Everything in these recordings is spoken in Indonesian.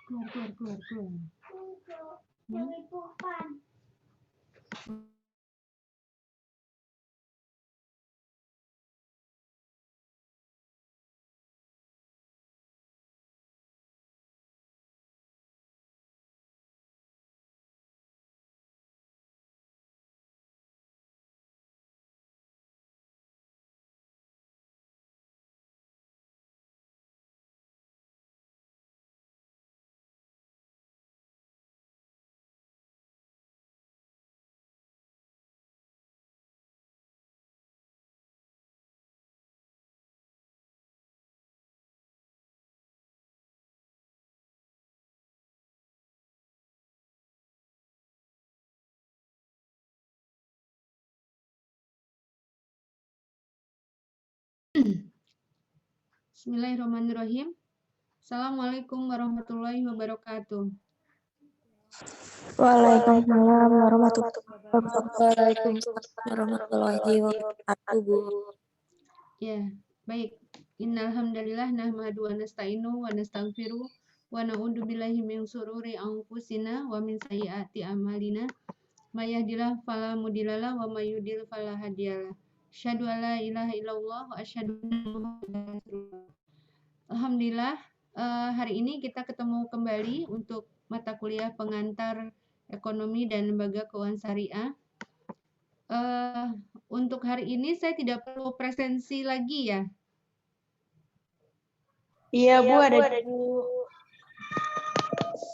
Keluar. Bismillahirrahmanirrahim. Assalamualaikum warahmatullahi wabarakatuh. Waalaikumsalam warahmatullahi wabarakatuh, Bu. Ya, baik. Innal hamdalillah nahmadu wa nasta'inu wa nastaghfiru wa na'udzu billahi min syururi anfusina wa min sayyiati a'malina. May yahdihillahu fala mudhillalah wa may yudhlil fala hadiyalah. Asyhadu an la ilaha illallah wa asyhadu anna Muhammadan rasulullah. Alhamdulillah, hari ini kita ketemu kembali untuk mata kuliah pengantar ekonomi dan lembaga keuangan syariah. Untuk hari ini saya tidak perlu presensi lagi ya. Iya, Bu, ada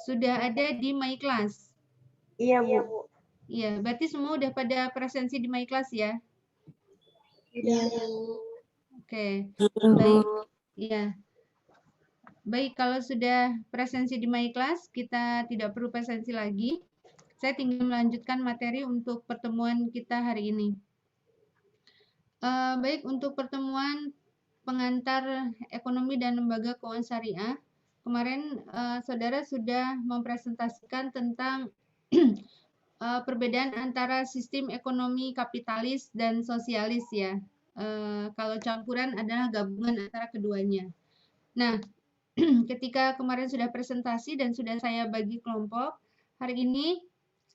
Sudah ada di My Class. Iya, Bu. Iya, berarti semua udah pada presensi di My Class ya? Iya, Bu. Oke, baik. Iya. Baik, kalau sudah presensi di My Class, kita tidak perlu presensi lagi. Saya tinggal melanjutkan materi untuk pertemuan kita hari ini. Baik, untuk pertemuan pengantar ekonomi dan lembaga keuangan syariah, kemarin saudara sudah mempresentasikan tentang perbedaan antara sistem ekonomi kapitalis dan sosialis ya. Kalau campuran adalah gabungan antara keduanya. Nah, ketika kemarin sudah presentasi dan sudah saya bagi kelompok, hari ini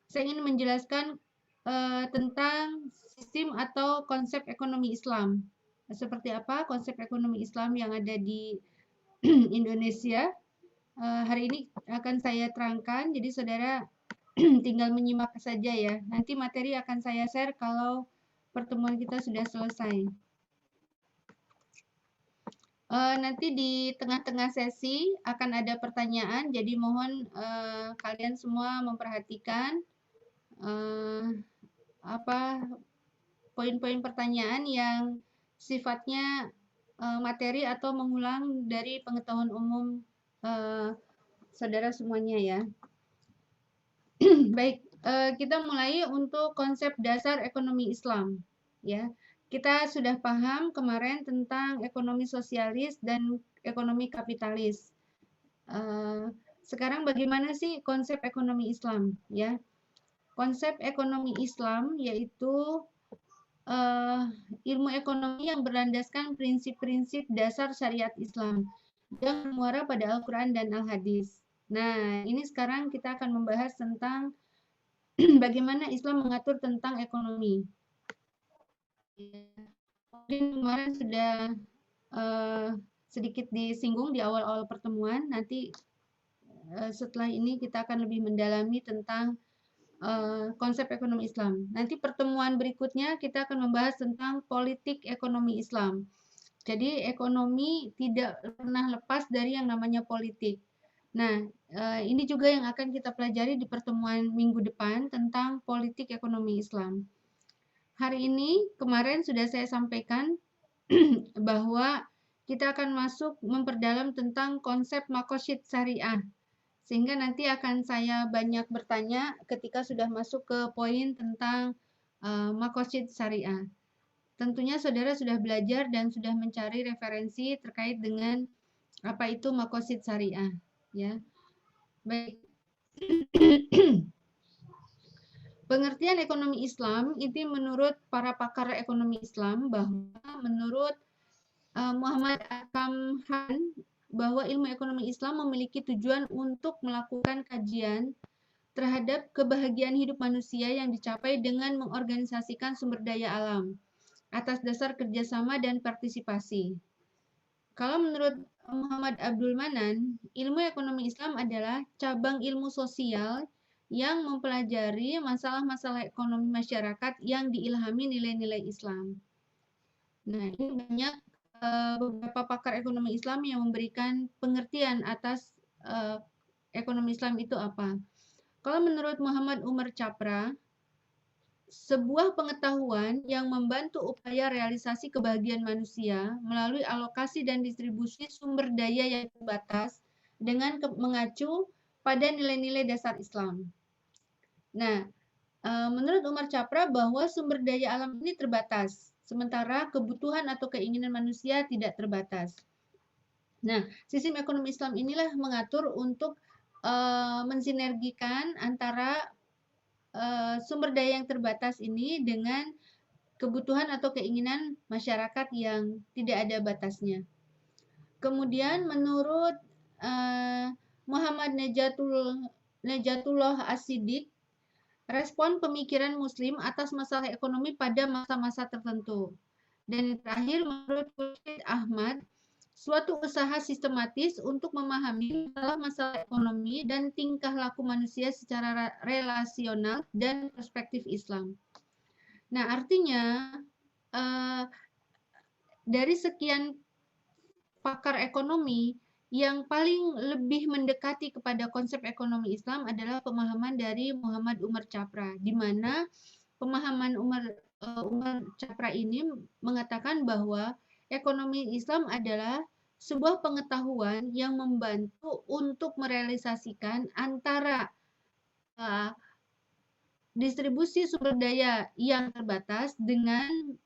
saya ingin menjelaskan tentang sistem atau konsep ekonomi Islam. Seperti apa konsep ekonomi Islam yang ada di Indonesia? Hari ini akan saya terangkan, jadi saudara tinggal menyimak saja ya. Nanti materi akan saya share kalau pertemuan kita sudah selesai. Nanti di tengah-tengah sesi akan ada pertanyaan, jadi mohon kalian semua memperhatikan poin-poin pertanyaan yang sifatnya materi atau mengulang dari pengetahuan umum saudara semuanya ya. Baik, kita mulai untuk konsep dasar ekonomi Islam ya. Kita sudah paham kemarin tentang ekonomi sosialis dan ekonomi kapitalis. Sekarang bagaimana sih konsep ekonomi Islam ya? Konsep ekonomi Islam yaitu ilmu ekonomi yang berlandaskan prinsip-prinsip dasar syariat Islam yang bermuara pada Al-Quran dan Al-Hadis. Nah, ini sekarang kita akan membahas tentang bagaimana Islam mengatur tentang ekonomi. Kemarin sudah sedikit disinggung di awal-awal pertemuan, nanti setelah ini kita akan lebih mendalami tentang konsep ekonomi Islam. Nanti pertemuan berikutnya kita akan membahas tentang politik ekonomi Islam. Jadi ekonomi tidak pernah lepas dari yang namanya politik. Nah, ini juga yang akan kita pelajari di pertemuan minggu depan tentang politik ekonomi Islam. Hari ini, kemarin sudah saya sampaikan bahwa kita akan masuk memperdalam tentang konsep makosyid syariah. Sehingga nanti akan saya banyak bertanya ketika sudah masuk ke poin tentang makosyid syariah. Tentunya saudara sudah belajar dan sudah mencari referensi terkait dengan apa itu makosyid syariah. Ya, baik. Pengertian ekonomi Islam itu menurut para pakar ekonomi Islam bahwa menurut Muhammad Akam Khan bahwa ilmu ekonomi Islam memiliki tujuan untuk melakukan kajian terhadap kebahagiaan hidup manusia yang dicapai dengan mengorganisasikan sumber daya alam atas dasar kerjasama dan partisipasi. Kalau menurut Muhammad Abdul Manan, ilmu ekonomi Islam adalah cabang ilmu sosial yang mempelajari masalah-masalah ekonomi masyarakat yang diilhami nilai-nilai Islam. Nah, ini banyak beberapa pakar ekonomi Islam yang memberikan pengertian atas ekonomi Islam itu apa. Kalau menurut Muhammad Umar Chapra, sebuah pengetahuan yang membantu upaya realisasi kebahagiaan manusia melalui alokasi dan distribusi sumber daya yang terbatas dengan mengacu pada nilai-nilai dasar Islam. Nah, menurut Umar Chapra bahwa sumber daya alam ini terbatas, sementara kebutuhan atau keinginan manusia tidak terbatas. Nah, sistem ekonomi Islam inilah mengatur untuk mensinergikan antara sumber daya yang terbatas ini dengan kebutuhan atau keinginan masyarakat yang tidak ada batasnya. Kemudian menurut Muhammad Najatullah As-Siddiq, respon pemikiran Muslim atas masalah ekonomi pada masa-masa tertentu. Dan yang terakhir, menurut Khursyid Ahmad, suatu usaha sistematis untuk memahami masalah ekonomi dan tingkah laku manusia secara relasional dan perspektif Islam. Nah, artinya dari sekian pakar ekonomi, yang paling lebih mendekati kepada konsep ekonomi Islam adalah pemahaman dari Muhammad Umar Chapra, di mana pemahaman Umar Chapra ini mengatakan bahwa ekonomi Islam adalah sebuah pengetahuan yang membantu untuk merealisasikan antara distribusi sumber daya yang terbatas dengan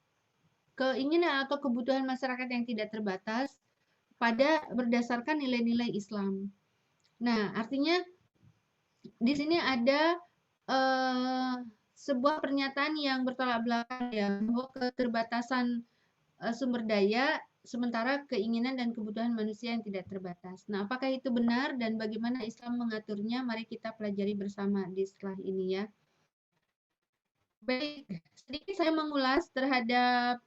keinginan atau kebutuhan masyarakat yang tidak terbatas pada berdasarkan nilai-nilai Islam. Nah, artinya di sini ada sebuah pernyataan yang bertolak belakang ya, bahwa keterbatasan sumber daya sementara keinginan dan kebutuhan manusia yang tidak terbatas. Nah, apakah itu benar dan bagaimana Islam mengaturnya? Mari kita pelajari bersama di setelah ini ya. Baik, sedikit saya mengulas terhadap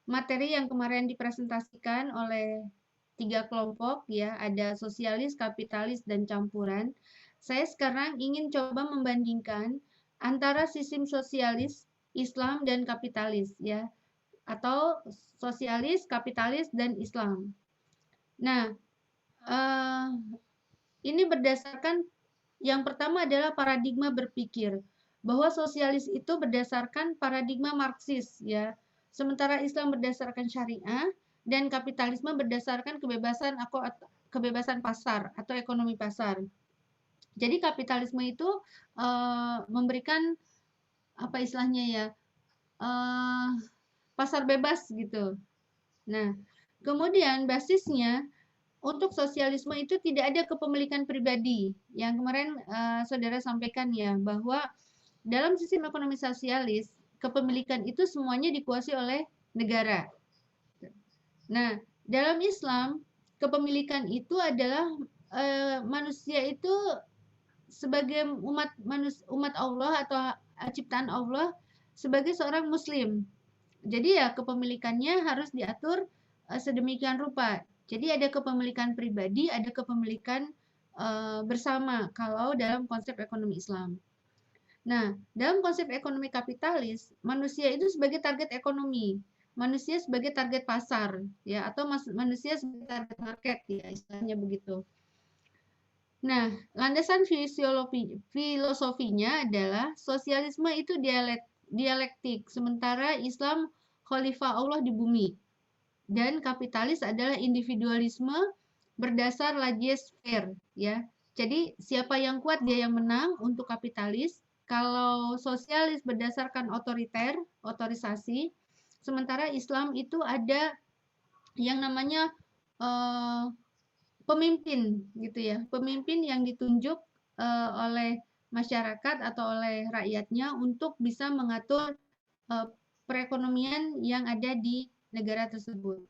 materi yang kemarin dipresentasikan oleh 3 kelompok ya, ada sosialis, kapitalis, dan campuran. Saya sekarang ingin coba membandingkan antara sistem sosialis, Islam, dan kapitalis ya, atau sosialis, kapitalis, dan Islam. Nah, ini berdasarkan yang pertama adalah paradigma berpikir, bahwa sosialis itu berdasarkan paradigma Marxis ya, sementara Islam berdasarkan syariah dan kapitalisme berdasarkan kebebasan pasar atau ekonomi pasar. Jadi kapitalisme itu memberikan apa istilahnya ya, pasar bebas gitu. Nah, kemudian basisnya untuk sosialisme itu tidak ada kepemilikan pribadi. Yang kemarin saudara sampaikan ya, bahwa dalam sistem ekonomi sosialis, kepemilikan itu semuanya dikuasai oleh negara. Nah, dalam Islam, kepemilikan itu adalah manusia itu sebagai umat Allah atau ciptaan Allah sebagai seorang muslim. Jadi ya kepemilikannya harus diatur sedemikian rupa. Jadi ada kepemilikan pribadi, ada kepemilikan bersama kalau dalam konsep ekonomi Islam. Nah, dalam konsep ekonomi kapitalis, manusia itu sebagai target ekonomi, manusia sebagai target pasar, ya, atau manusia sebagai target market, ya, istilahnya begitu. Nah, landasan filosofinya adalah sosialisme itu dialektik, sementara Islam khalifah Allah di bumi. Dan kapitalis adalah individualisme berdasar laissez-faire, ya. Jadi siapa yang kuat dia yang menang untuk kapitalis. Kalau sosialis berdasarkan otorisasi, sementara Islam itu ada yang namanya pemimpin gitu ya, pemimpin yang ditunjuk oleh masyarakat atau oleh rakyatnya untuk bisa mengatur perekonomian yang ada di negara tersebut.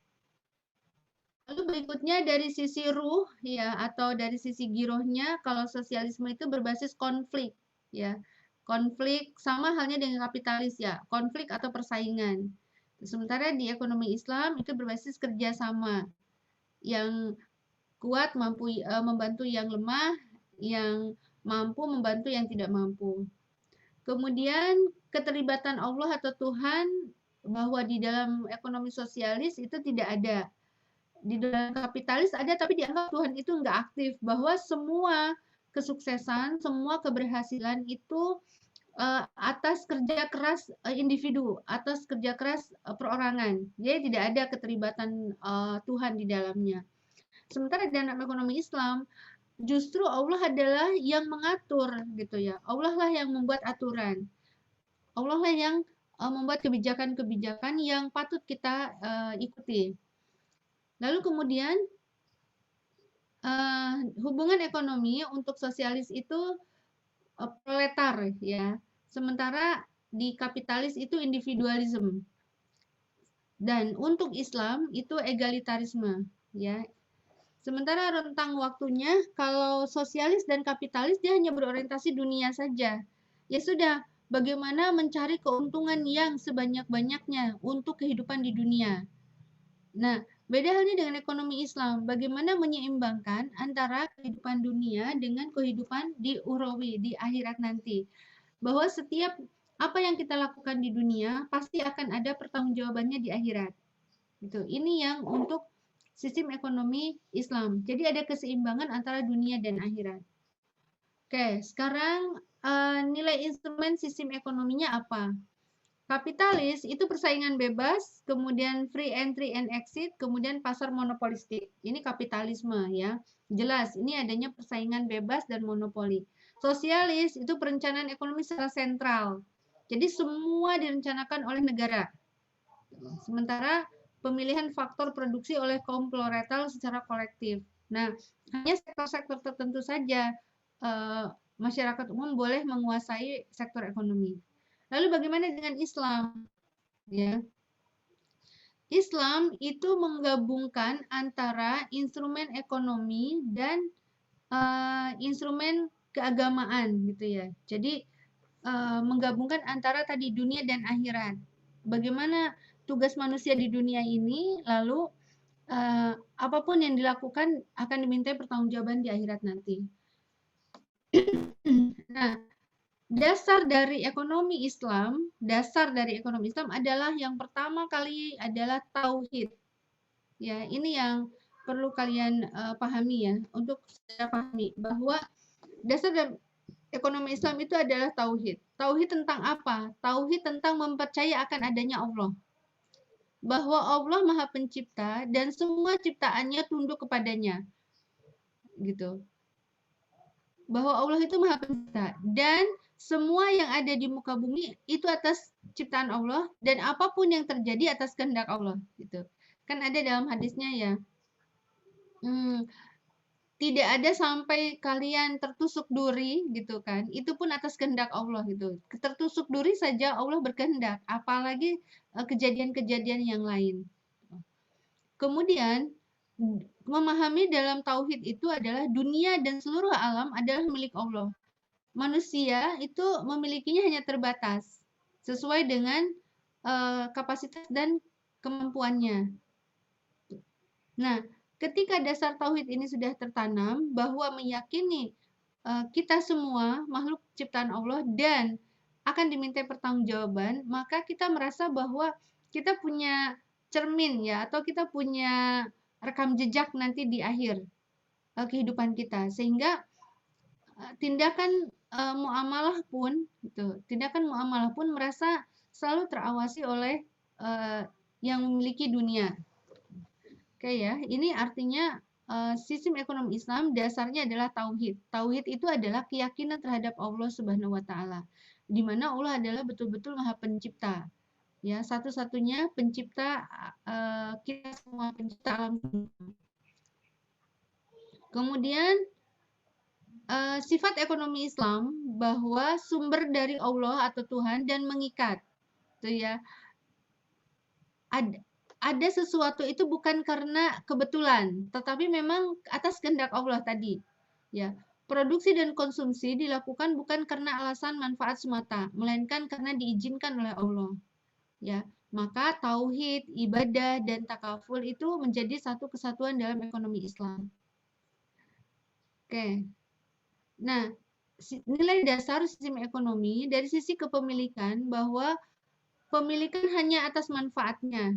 Lalu berikutnya dari sisi ruh ya atau dari sisi girohnya, kalau sosialisme itu berbasis konflik ya. Konflik sama halnya dengan kapitalis ya, konflik atau persaingan. Sementara di ekonomi Islam itu berbasis kerjasama, yang kuat mampu membantu yang lemah, yang mampu membantu yang tidak mampu. Kemudian keterlibatan Allah atau Tuhan, bahwa di dalam ekonomi sosialis itu tidak ada. Di dalam kapitalis ada tapi dianggap Tuhan itu nggak aktif, bahwa semua kesuksesan, semua keberhasilan itu atas kerja keras individu, atas kerja keras perorangan. Jadi tidak ada keterlibatan Tuhan di dalamnya. Sementara dalam ekonomi Islam justru Allah adalah yang mengatur gitu ya. Allah lah yang membuat aturan. Allah lah yang membuat kebijakan-kebijakan yang patut kita ikuti. Lalu kemudian hubungan ekonomi untuk sosialis itu proletar ya. Sementara di kapitalis itu individualisme. Dan untuk Islam itu egalitarisme ya. Sementara rentang waktunya kalau sosialis dan kapitalis dia hanya berorientasi dunia saja. Ya sudah, bagaimana mencari keuntungan yang sebanyak-banyaknya untuk kehidupan di dunia. Nah, beda halnya dengan ekonomi Islam. Bagaimana menyeimbangkan antara kehidupan dunia dengan kehidupan di ukhrawi, di akhirat nanti. Bahwa setiap apa yang kita lakukan di dunia pasti akan ada pertanggungjawabannya di akhirat. Gitu. Ini yang untuk sistem ekonomi Islam. Jadi ada keseimbangan antara dunia dan akhirat. Oke, sekarang nilai instrumen sistem ekonominya apa? Kapitalis itu persaingan bebas, kemudian free entry and exit, kemudian pasar monopolistik. Ini kapitalisme ya. Jelas, ini adanya persaingan bebas dan monopoli. Sosialis itu perencanaan ekonomi secara sentral. Jadi semua direncanakan oleh negara. Sementara pemilihan faktor produksi oleh kaum proletar secara kolektif. Nah, hanya sektor-sektor tertentu saja masyarakat umum boleh menguasai sektor ekonomi. Lalu bagaimana dengan Islam? Ya. Islam itu menggabungkan antara instrumen ekonomi dan instrumen keagamaan gitu ya. Jadi menggabungkan antara tadi dunia dan akhirat. Bagaimana tugas manusia di dunia ini, lalu apapun yang dilakukan akan dimintai pertanggungjawaban di akhirat nanti. Nah, dasar dari ekonomi Islam adalah yang pertama kali adalah tauhid. Ya, ini yang perlu kalian pahami ya, untuk saya pahami bahwa dasar dari ekonomi Islam itu adalah tauhid. Tauhid tentang apa? Tauhid tentang mempercayai akan adanya Allah. Bahwa Allah Maha Pencipta dan semua ciptaannya tunduk kepadanya. Gitu. Bahwa Allah itu Maha Pencipta dan semua yang ada di muka bumi itu atas ciptaan Allah dan apapun yang terjadi atas kehendak Allah gitu. Kan ada dalam hadisnya ya. Tidak ada sampai kalian tertusuk duri gitu kan. Itu pun atas kehendak Allah gitu. Tertusuk duri saja Allah berkehendak, apalagi kejadian-kejadian yang lain. Kemudian memahami dalam tauhid itu adalah dunia dan seluruh alam adalah milik Allah. Manusia itu memilikinya hanya terbatas sesuai dengan kapasitas dan kemampuannya. Nah, ketika dasar tauhid ini sudah tertanam bahwa meyakini kita semua makhluk ciptaan Allah dan akan dimintai pertanggungjawaban, maka kita merasa bahwa kita punya cermin ya atau kita punya rekam jejak nanti di akhir kehidupan kita, sehingga tindakan muamalah pun gitu, tindakan muamalah pun merasa selalu terawasi oleh yang memiliki dunia. Oke ya, ini artinya sistem ekonomi Islam dasarnya adalah tauhid. Tauhid itu adalah keyakinan terhadap Allah Subhanahu wa taala, di mana Allah adalah betul-betul Maha Pencipta. Ya, satu-satunya pencipta kita semua, pencipta alam. Kemudian sifat ekonomi Islam bahwa sumber dari Allah atau Tuhan dan mengikat. Itu ya. ada sesuatu itu bukan karena kebetulan, tetapi memang atas kehendak Allah tadi. Ya, produksi dan konsumsi dilakukan bukan karena alasan manfaat semata, melainkan karena diizinkan oleh Allah. Ya, maka tauhid, ibadah, dan takaful itu menjadi satu kesatuan dalam ekonomi Islam. Oke. Nah, nilai dasar sistem ekonomi dari sisi kepemilikan bahwa pemilikan hanya atas manfaatnya.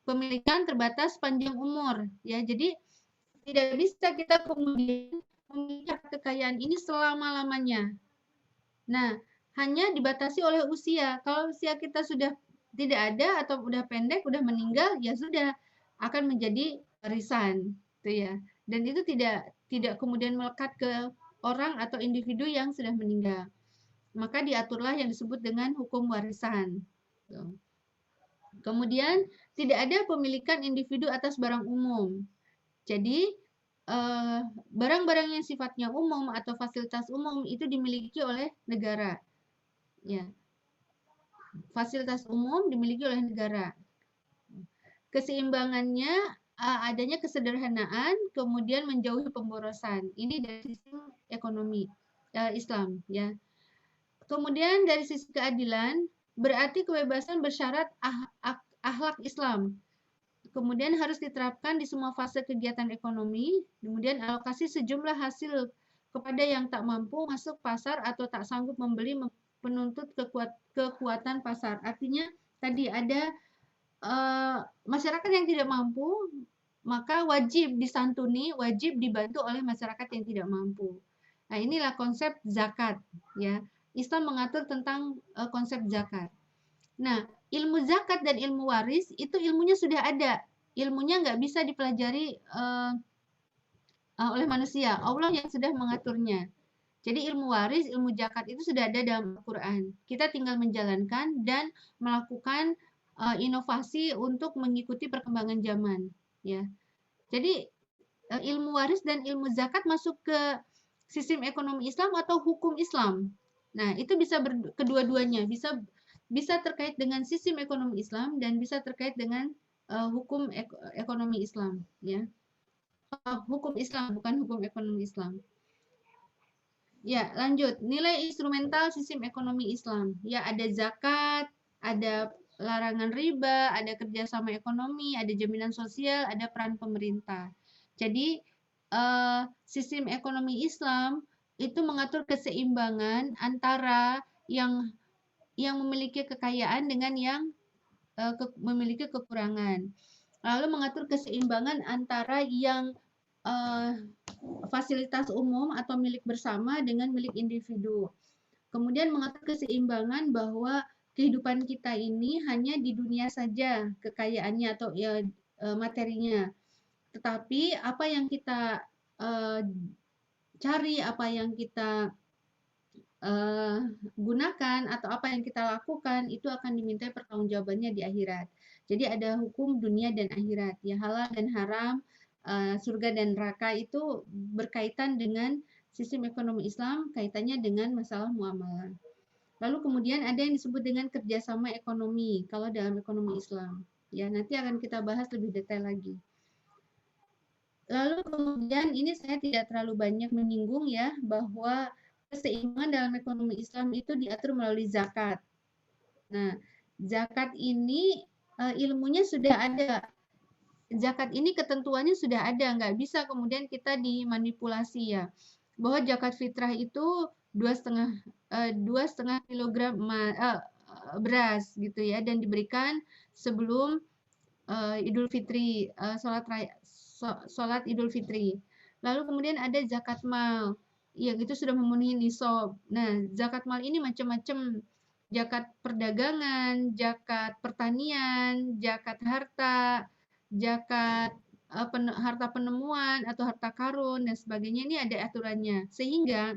Pemilikan terbatas panjang umur, ya. Jadi tidak bisa kita kemudian memiliki kekayaan ini selama-lamanya. Nah, hanya dibatasi oleh usia. Kalau usia kita sudah tidak ada atau udah pendek, udah meninggal, ya sudah akan menjadi warisan, gitu ya. Dan itu tidak kemudian melekat ke orang atau individu yang sudah meninggal. Maka diaturlah yang disebut dengan hukum warisan. Kemudian tidak ada pemilikan individu atas barang umum. Jadi barang-barang yang sifatnya umum atau fasilitas umum itu dimiliki oleh negara. Ya, fasilitas umum dimiliki oleh negara. Keseimbangannya adanya kesederhanaan, kemudian menjauhi pemborosan. Ini dari sistem ekonomi Islam, ya. Kemudian dari sisi keadilan, berarti kebebasan bersyarat akhlak Islam. Kemudian harus diterapkan di semua fase kegiatan ekonomi. Kemudian alokasi sejumlah hasil kepada yang tak mampu masuk pasar atau tak sanggup membeli, penuntut kekuatan pasar. Artinya tadi ada masyarakat yang tidak mampu, maka wajib disantuni, wajib dibantu oleh masyarakat yang tidak mampu. Nah, inilah konsep zakat, ya. Islam mengatur tentang konsep zakat. Nah, ilmu zakat dan ilmu waris itu ilmunya sudah ada. Ilmunya nggak bisa dipelajari oleh manusia. Allah yang sudah mengaturnya. Jadi ilmu waris, ilmu zakat itu sudah ada dalam Al-Quran. Kita tinggal menjalankan dan melakukan inovasi untuk mengikuti perkembangan zaman. Ya. Jadi ilmu waris dan ilmu zakat masuk ke sistem ekonomi Islam atau hukum Islam. Nah, itu bisa kedua-duanya, bisa terkait dengan sistem ekonomi Islam dan bisa terkait dengan hukum ekonomi Islam, ya. Hukum Islam, bukan hukum ekonomi Islam. Ya, lanjut. Nilai instrumental sistem ekonomi Islam. Ya, ada zakat, ada larangan riba, ada kerjasama ekonomi, ada jaminan sosial, ada peran pemerintah. Jadi, sistem ekonomi Islam itu mengatur keseimbangan antara yang memiliki kekayaan dengan yang memiliki kekurangan. Lalu mengatur keseimbangan antara yang fasilitas umum atau milik bersama dengan milik individu. Kemudian mengatur keseimbangan bahwa kehidupan kita ini hanya di dunia saja kekayaannya atau materinya. Tetapi apa yang kita cari, apa yang kita gunakan atau apa yang kita lakukan itu akan dimintai pertanggungjawabannya di akhirat. Jadi ada hukum dunia dan akhirat, ya, halal dan haram, surga dan neraka itu berkaitan dengan sistem ekonomi Islam, kaitannya dengan masalah muamalah. Lalu kemudian ada yang disebut dengan kerjasama ekonomi kalau dalam ekonomi Islam. Ya, nanti akan kita bahas lebih detail lagi. Lalu kemudian ini saya tidak terlalu banyak menyinggung, ya, bahwa keseimbangan dalam ekonomi Islam itu diatur melalui zakat. Nah, zakat ini ilmunya sudah ada. Zakat ini ketentuannya sudah ada, nggak bisa kemudian kita dimanipulasi, ya. Bahwa zakat fitrah itu 2,5 kilogram beras gitu, ya, dan diberikan sebelum Idul Fitri, sholat Idul Fitri. Lalu kemudian ada zakat mal, yang itu sudah memenuhi nisab. Nah, zakat mal ini macam-macam. Zakat perdagangan, zakat pertanian, zakat harta, zakat harta penemuan atau harta karun dan sebagainya, ini ada aturannya. Sehingga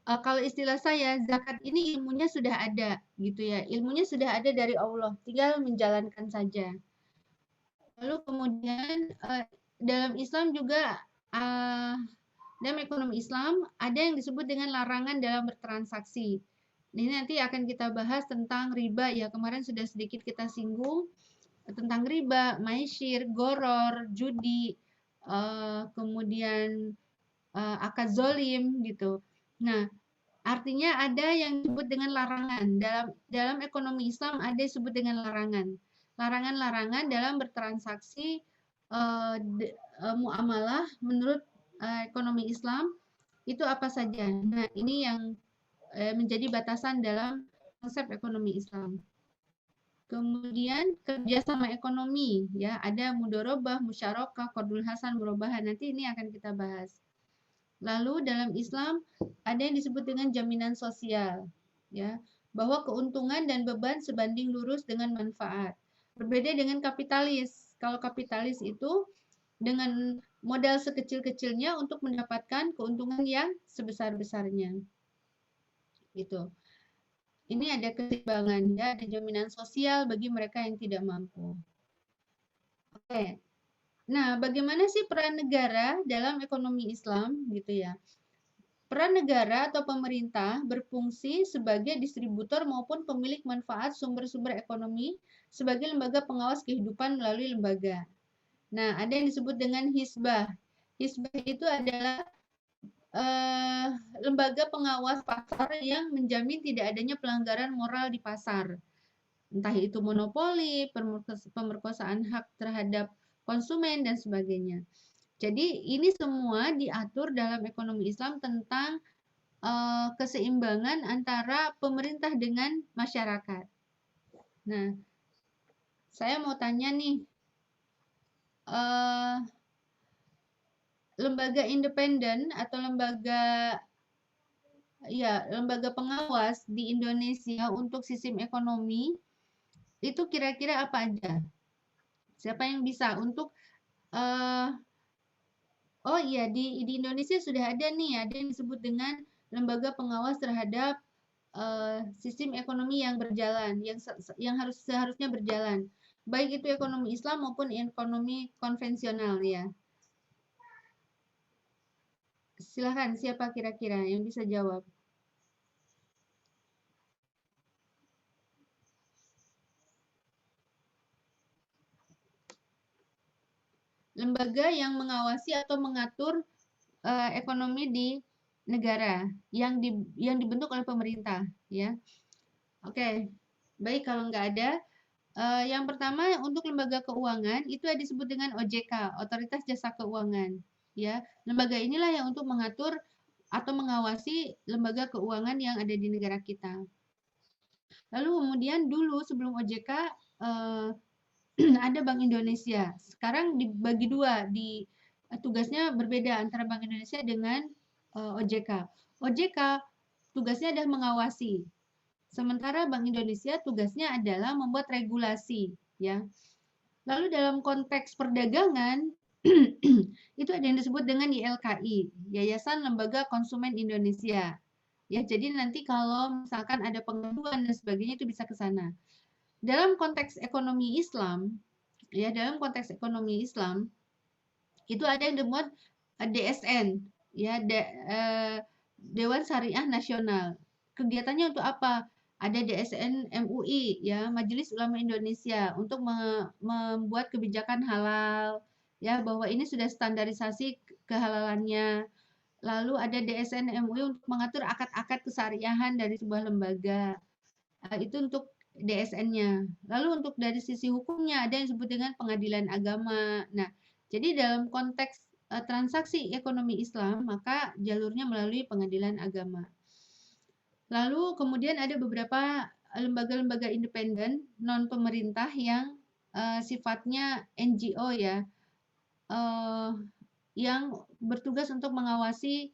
kalau istilah saya, zakat ini ilmunya sudah ada, gitu ya. Ilmunya sudah ada dari Allah, tinggal menjalankan saja. Lalu kemudian dalam Islam juga dalam ekonomi Islam ada yang disebut dengan larangan dalam bertransaksi. Ini nanti akan kita bahas tentang riba ya. Kemarin sudah sedikit kita singgung tentang riba, maisir, goror, judi, kemudian akad zolim gitu. Nah, artinya ada yang disebut dengan larangan. Dalam ekonomi Islam ada yang disebut dengan larangan. Larangan-larangan dalam bertransaksi muamalah menurut ekonomi Islam itu apa saja. Nah, ini yang menjadi batasan dalam konsep ekonomi Islam. Kemudian kerjasama ekonomi, ya ada mudorobah, musyarakah, qardul hasan, murobahan. Nanti ini akan kita bahas. Lalu dalam Islam ada yang disebut dengan jaminan sosial, ya bahwa keuntungan dan beban sebanding lurus dengan manfaat. Berbeda dengan kapitalis. Kalau kapitalis itu dengan modal sekecil-kecilnya untuk mendapatkan keuntungan yang sebesar-besarnya. Gitu. Ini ada keseimbangan, ya, ada jaminan sosial bagi mereka yang tidak mampu. Oke. Nah, bagaimana sih peran negara dalam ekonomi Islam gitu ya? Peran negara atau pemerintah berfungsi sebagai distributor maupun pemilik manfaat sumber-sumber ekonomi sebagai lembaga pengawas kehidupan melalui lembaga. Nah, ada yang disebut dengan hisbah. Hisbah itu adalah lembaga pengawas pasar yang menjamin tidak adanya pelanggaran moral di pasar. Entah itu monopoli, pemerkosaan hak terhadap konsumen, dan sebagainya. Jadi ini semua diatur dalam ekonomi Islam tentang keseimbangan antara pemerintah dengan masyarakat. Nah, saya mau tanya nih, lembaga independen atau lembaga pengawas di Indonesia untuk sistem ekonomi itu kira-kira apa aja? Siapa yang bisa untuk oh iya, di Indonesia sudah ada nih, ada yang disebut dengan lembaga pengawas terhadap sistem ekonomi yang berjalan, yang seharusnya berjalan, baik itu ekonomi Islam maupun ekonomi konvensional ya. Silahkan, siapa kira-kira yang bisa jawab? Lembaga yang mengawasi atau mengatur ekonomi di negara yang dibentuk oleh pemerintah, ya. Oke, baik kalau nggak ada. Yang pertama untuk lembaga keuangan itu disebut dengan OJK, Otoritas Jasa Keuangan. Ya, lembaga inilah yang untuk mengatur atau mengawasi lembaga keuangan yang ada di negara kita. Lalu kemudian dulu sebelum OJK ada Bank Indonesia. Sekarang dibagi dua, tugasnya berbeda antara Bank Indonesia dengan OJK. OJK tugasnya adalah mengawasi. Sementara Bank Indonesia tugasnya adalah membuat regulasi, ya. Lalu dalam konteks perdagangan itu ada yang disebut dengan YLKI, Yayasan Lembaga Konsumen Indonesia. Ya, jadi nanti kalau misalkan ada pengaduan dan sebagainya itu bisa ke sana. Dalam konteks ekonomi Islam, ya dalam konteks ekonomi Islam itu ada yang dimuat DSN, ya Dewan Syariah Nasional. Kegiatannya untuk apa? Ada DSN MUI, ya Majelis Ulama Indonesia, untuk membuat kebijakan halal, ya bahwa ini sudah standarisasi kehalalannya. Lalu ada DSN MUI untuk mengatur akad-akad kesyariahan dari sebuah lembaga. Itu untuk DSN-nya. Lalu untuk dari sisi hukumnya ada yang disebut dengan pengadilan agama. Nah, jadi dalam konteks transaksi ekonomi Islam, maka jalurnya melalui pengadilan agama. Lalu kemudian ada beberapa lembaga-lembaga independen non pemerintah yang sifatnya NGO ya, yang bertugas untuk mengawasi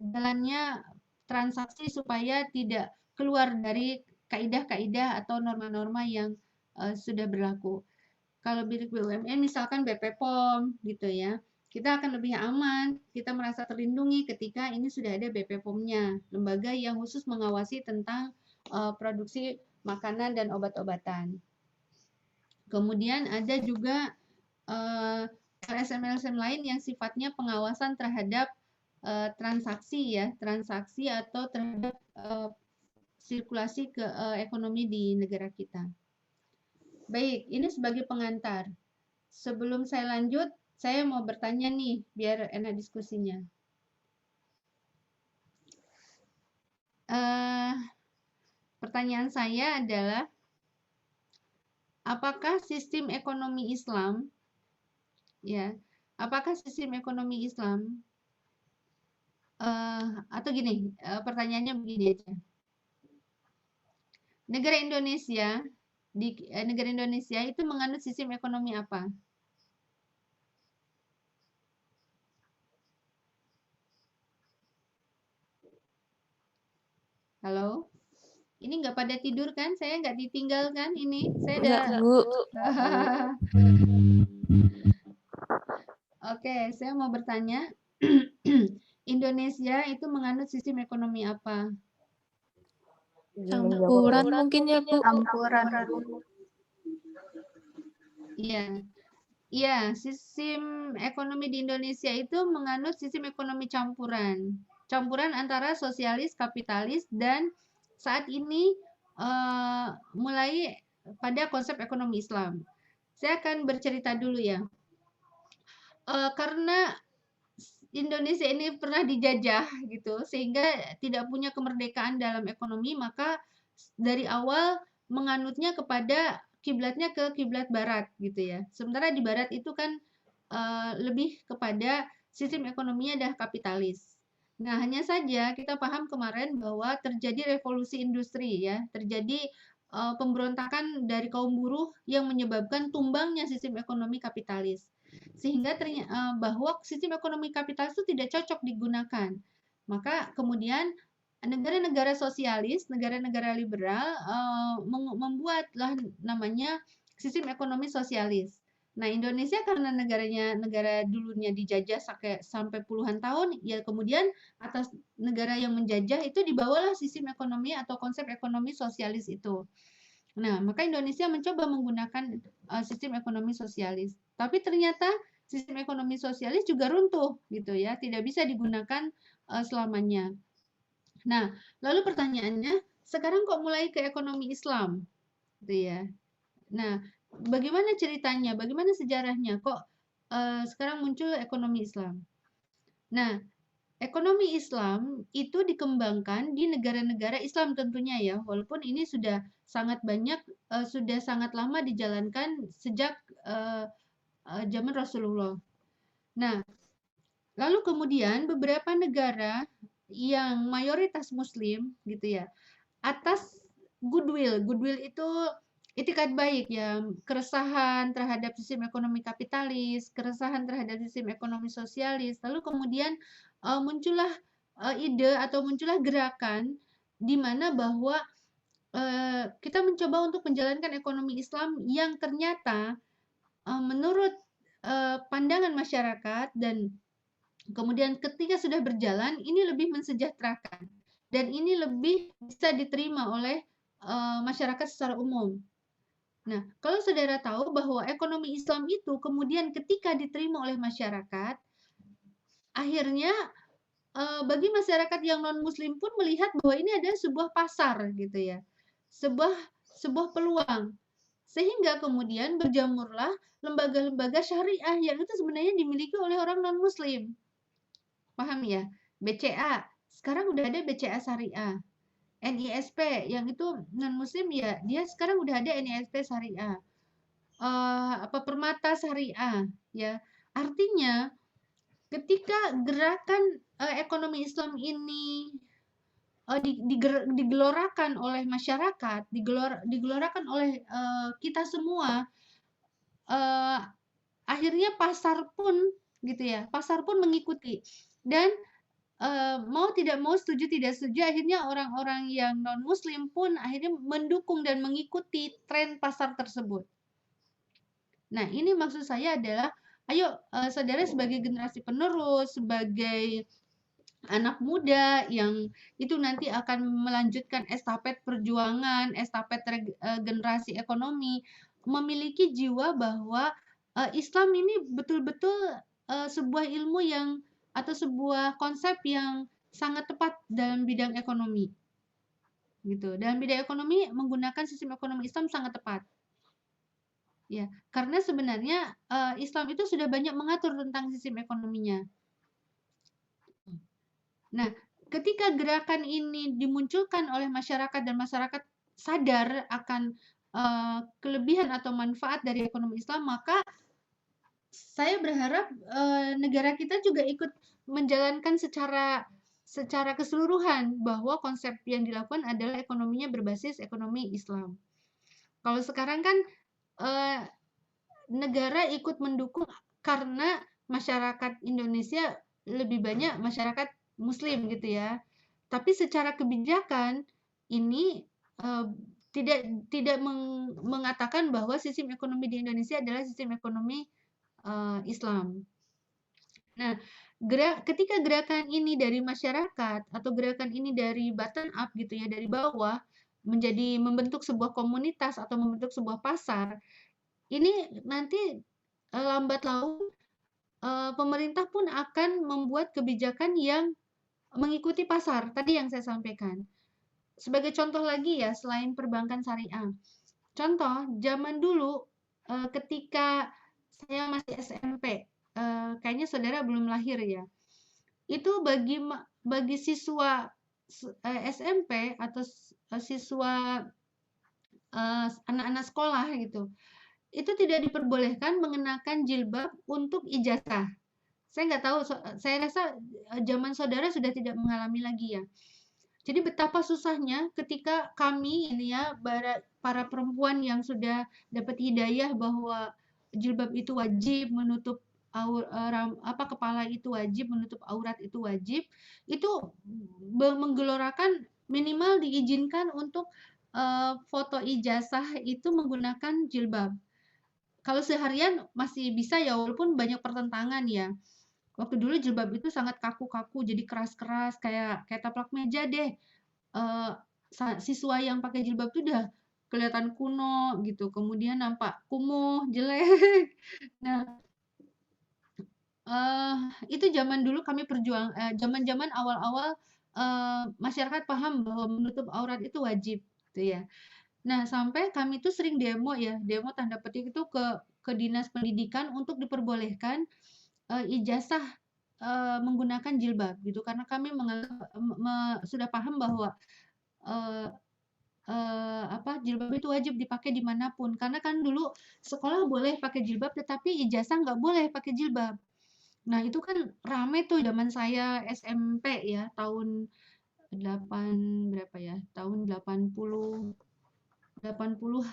jalannya transaksi supaya tidak keluar dari kaidah-kaidah atau norma-norma yang sudah berlaku. Kalau milik BUMN misalkan BP POM gitu ya, kita akan lebih aman, kita merasa terlindungi ketika ini sudah ada BP POM-nya, lembaga yang khusus mengawasi tentang produksi makanan dan obat-obatan. Kemudian ada juga LSM-LSM lain yang sifatnya pengawasan terhadap transaksi ya, transaksi atau terhadap sirkulasi ke ekonomi di negara kita. Baik, ini sebagai pengantar. Sebelum saya lanjut, saya mau bertanya nih, biar enak diskusinya. Pertanyaan saya adalah, apakah sistem ekonomi Islam, ya, apakah sistem ekonomi Islam, atau gini, pertanyaannya begini aja. Negara Indonesia itu menganut sistem ekonomi apa? Halo? Ini nggak pada tidur kan? Saya nggak ditinggalkan ini. Saya Enggak, udah. Bu. Oke, saya mau bertanya. Indonesia itu menganut sistem ekonomi apa? Campuran mungkin ya, Bu. Campuran. Iya. Iya, sistem ekonomi di Indonesia itu menganut sistem ekonomi campuran. Campuran antara sosialis, kapitalis, dan saat ini mulai pada konsep ekonomi Islam. Saya akan bercerita dulu ya. Karena Indonesia ini pernah dijajah gitu, sehingga tidak punya kemerdekaan dalam ekonomi, maka dari awal menganutnya kepada kiblatnya ke kiblat barat gitu ya. Sementara di barat itu kan lebih kepada sistem ekonominya adalah kapitalis. Nah, hanya saja kita paham kemarin bahwa terjadi revolusi industri ya, terjadi pemberontakan dari kaum buruh yang menyebabkan tumbangnya sistem ekonomi kapitalis. Sehingga bahwa sistem ekonomi kapitalis itu tidak cocok digunakan. Maka kemudian negara-negara sosialis, negara-negara liberal membuatlah namanya sistem ekonomi sosialis. Nah, Indonesia karena negara dulunya dijajah sampai puluhan tahun, ya kemudian atas negara yang menjajah itu dibawalah sistem ekonomi atau konsep ekonomi sosialis itu. Nah, maka Indonesia mencoba menggunakan sistem ekonomi sosialis. Tapi ternyata sistem ekonomi sosialis juga runtuh gitu ya, tidak bisa digunakan selamanya. Nah, lalu pertanyaannya, sekarang kok mulai ke ekonomi Islam? Gitu ya. Nah, bagaimana ceritanya? Bagaimana sejarahnya? Kok sekarang muncul ekonomi Islam? Nah, ekonomi Islam itu dikembangkan di negara-negara Islam tentunya ya, walaupun ini sudah sangat banyak, sudah sangat lama dijalankan sejak zaman Rasulullah. Nah, lalu kemudian beberapa negara yang mayoritas Muslim gitu ya, atas goodwill itu itikat baik ya, keresahan terhadap sistem ekonomi kapitalis, keresahan terhadap sistem ekonomi sosialis, lalu kemudian muncullah ide atau muncullah gerakan di mana bahwa kita mencoba untuk menjalankan ekonomi Islam yang ternyata menurut pandangan masyarakat dan kemudian ketika sudah berjalan, ini lebih mensejahterakan dan ini lebih bisa diterima oleh masyarakat secara umum. Nah, kalau saudara tahu bahwa ekonomi Islam itu kemudian ketika diterima oleh masyarakat, akhirnya bagi masyarakat yang non-Muslim pun melihat bahwa ini adalah sebuah pasar gitu ya, sebuah peluang, sehingga kemudian berjamurlah lembaga-lembaga syariah yang itu sebenarnya dimiliki oleh orang non-Muslim. Paham ya? BCA, sekarang udah ada BCA Syariah. NISP yang itu non muslim ya, dia sekarang udah ada NISP Syariah. Permata Syariah ya. Artinya ketika gerakan ekonomi Islam ini digelorakan oleh masyarakat, digelorakan oleh kita semua, akhirnya pasar pun gitu ya, pasar pun mengikuti. Dan mau tidak mau, setuju tidak setuju, akhirnya orang-orang yang non-Muslim pun akhirnya mendukung dan mengikuti tren pasar tersebut. Nah, ini maksud saya adalah, ayo saudara sebagai generasi penerus, sebagai anak muda yang itu nanti akan melanjutkan estafet perjuangan, estafet generasi ekonomi, memiliki jiwa bahwa Islam ini betul-betul sebuah ilmu yang atau sebuah konsep yang sangat tepat dalam bidang ekonomi gitu. Dalam bidang ekonomi menggunakan sistem ekonomi Islam sangat tepat. Ya, karena sebenarnya Islam itu sudah banyak mengatur tentang sistem ekonominya. Nah, ketika gerakan ini dimunculkan oleh masyarakat dan masyarakat sadar akan kelebihan atau manfaat dari ekonomi Islam, maka saya berharap negara kita juga ikut menjalankan secara keseluruhan bahwa konsep yang dilakukan adalah ekonominya berbasis ekonomi Islam. Kalau sekarang kan eh, negara ikut mendukung karena masyarakat Indonesia lebih banyak masyarakat Muslim gitu ya. Tapi secara kebijakan ini tidak mengatakan bahwa sistem ekonomi di Indonesia adalah sistem ekonomi Islam. Nah, ketika gerakan ini dari masyarakat atau gerakan ini dari bottom up gitu ya, dari bawah menjadi membentuk sebuah komunitas atau membentuk sebuah pasar, ini nanti lambat laun pemerintah pun akan membuat kebijakan yang mengikuti pasar. Tadi yang saya sampaikan. Sebagai contoh lagi ya, selain perbankan syariah. Contoh, zaman dulu ketika saya masih SMP, kayaknya saudara belum lahir ya. Itu bagi siswa SMP atau siswa anak-anak sekolah gitu, itu tidak diperbolehkan mengenakan jilbab untuk ijazah. Saya nggak tahu, saya rasa zaman saudara sudah tidak mengalami lagi ya. Jadi betapa susahnya ketika kami ini ya, para perempuan yang sudah dapat hidayah bahwa jilbab itu wajib, menutup kepala itu wajib, menutup aurat itu wajib, itu menggelorakan minimal diizinkan untuk foto ijazah itu menggunakan jilbab. Kalau seharian masih bisa ya, walaupun banyak pertentangan ya. Waktu dulu jilbab itu sangat kaku-kaku, jadi keras-keras kayak taplak meja deh. Siswa yang pakai jilbab itu udah kelihatan kuno gitu, kemudian nampak kumuh, jelek. Nah, itu zaman dulu kami zaman-zaman awal-awal masyarakat paham bahwa menutup aurat itu wajib, gitu ya. Nah, sampai kami itu sering demo ya, demo tanda petik itu ke dinas pendidikan untuk diperbolehkan ijazah menggunakan jilbab gitu, karena kami sudah paham bahwa jilbab itu wajib dipakai dimanapun, karena kan dulu sekolah boleh pakai jilbab tetapi ijazah nggak boleh pakai jilbab. Nah, itu kan rame tuh zaman saya SMP ya, tahun 8 berapa ya, tahun 80 80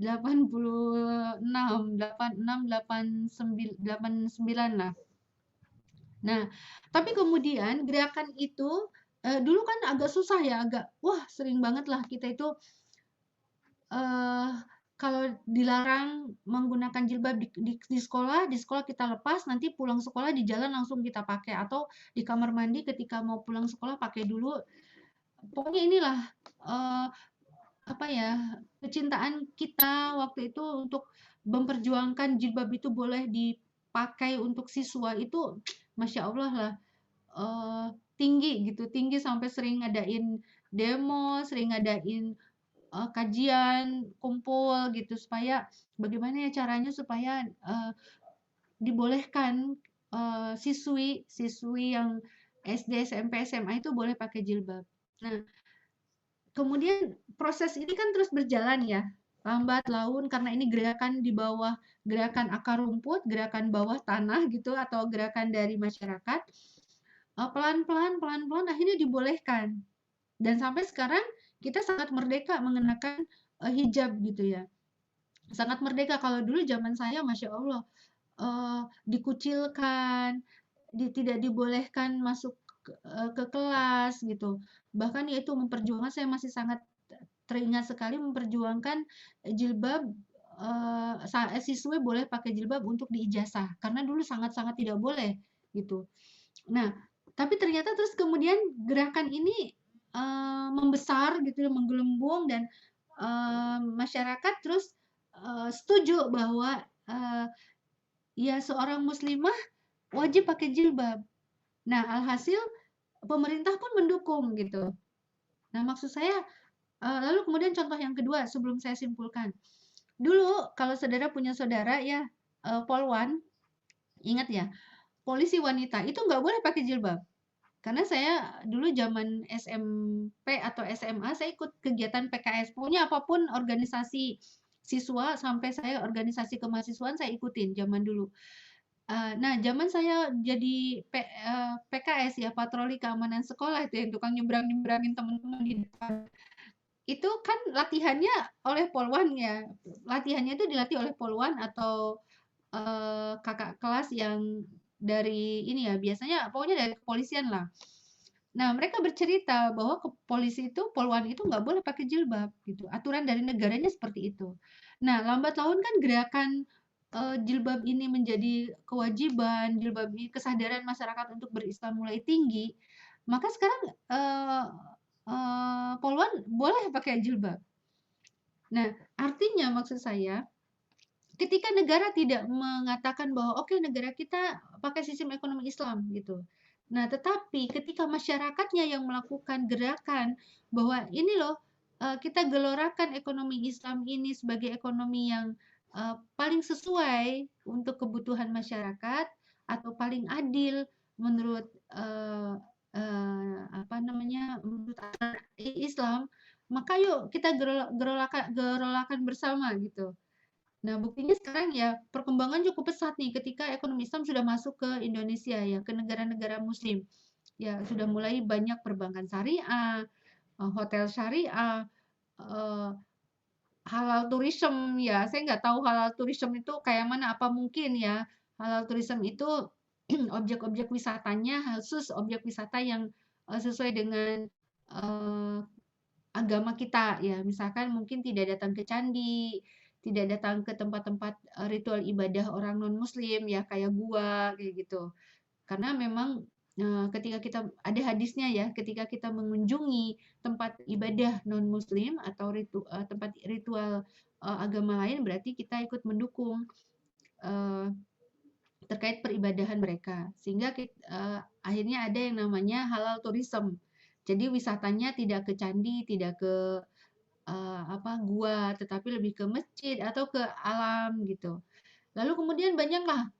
86 89 lah. Nah, tapi kemudian gerakan itu dulu kan agak susah ya, wah sering banget lah kita itu kalau dilarang menggunakan jilbab di sekolah kita lepas, nanti pulang sekolah di jalan langsung kita pakai, atau di kamar mandi ketika mau pulang sekolah pakai dulu. Pokoknya inilah kecintaan kita waktu itu untuk memperjuangkan jilbab itu boleh dipakai untuk siswa itu, masya Allah lah, tinggi gitu, tinggi sampai sering ngadain demo, sering ngadain kajian kumpul gitu, supaya bagaimana ya caranya supaya dibolehkan siswi yang SD, SMP, SMA itu boleh pakai jilbab. Nah, kemudian proses ini kan terus berjalan ya, lambat laun, karena ini gerakan di bawah, gerakan akar rumput, gerakan bawah tanah gitu, atau gerakan dari masyarakat, pelan-pelan akhirnya dibolehkan. Dan sampai sekarang kita sangat merdeka mengenakan hijab gitu ya. Sangat merdeka. Kalau dulu zaman saya, masya Allah, dikucilkan, tidak dibolehkan masuk ke kelas gitu. Bahkan yaitu memperjuangkan, saya masih sangat teringat sekali memperjuangkan jilbab, siswi boleh pakai jilbab untuk diijazah, karena dulu sangat-sangat tidak boleh gitu. Nah, tapi ternyata terus kemudian gerakan ini membesar gitu, menggelembung, dan masyarakat terus setuju bahwa ya seorang muslimah wajib pakai jilbab. Nah, alhasil pemerintah pun mendukung gitu. Nah, maksud saya, lalu kemudian contoh yang kedua sebelum saya simpulkan. Dulu kalau saudara punya saudara ya, polwan, ingat ya, polisi wanita itu nggak boleh pakai jilbab. Karena saya dulu zaman SMP atau SMA saya ikut kegiatan PKS. Pokoknya apapun organisasi siswa sampai saya organisasi kemahasiswaan saya ikutin zaman dulu. Nah, zaman saya jadi PKS ya, patroli keamanan sekolah itu yang tukang nyebrang-nyebrangin teman-teman di depan. Itu kan latihannya oleh polwan ya. Latihannya itu dilatih oleh polwan atau kakak kelas yang dari ini ya, biasanya pokoknya dari kepolisian lah. Nah, mereka bercerita bahwa polisi itu, polwan itu nggak boleh pakai jilbab gitu. Aturan dari negaranya seperti itu. Nah, lambat laun kan gerakan jilbab ini menjadi kewajiban, jilbab ini kesadaran masyarakat untuk berislam mulai tinggi. Maka sekarang polwan boleh pakai jilbab. Nah, artinya maksud saya ketika negara tidak mengatakan bahwa oke negara kita pakai sistem ekonomi Islam gitu. Nah, tetapi ketika masyarakatnya yang melakukan gerakan bahwa ini loh kita gelorakan ekonomi Islam ini sebagai ekonomi yang paling sesuai untuk kebutuhan masyarakat atau paling adil menurut apa namanya menurut Islam, maka yuk kita gerolakan bersama gitu. Nah, buktinya sekarang ya perkembangan cukup pesat nih ketika ekonomi Islam sudah masuk ke Indonesia ya, ke negara-negara muslim. Ya, sudah mulai banyak perbankan syariah, hotel syariah, eh, halal tourism ya. Saya nggak tahu halal tourism itu kayak mana, apa mungkin ya halal tourism itu objek-objek wisatanya khusus objek wisata yang sesuai dengan eh, agama kita ya, misalkan mungkin tidak datang ke candi, tidak datang ke tempat-tempat ritual ibadah orang non-muslim ya kayak gua kayak gitu. Karena memang ketika kita ada hadisnya ya, ketika kita mengunjungi tempat ibadah non-muslim atau tempat ritual agama lain berarti kita ikut mendukung eh, terkait peribadahan mereka. Sehingga akhirnya ada yang namanya halal tourism. Jadi wisatanya tidak ke candi, tidak ke apa, gua, tetapi lebih ke masjid atau ke alam gitu. Lalu kemudian banyaklah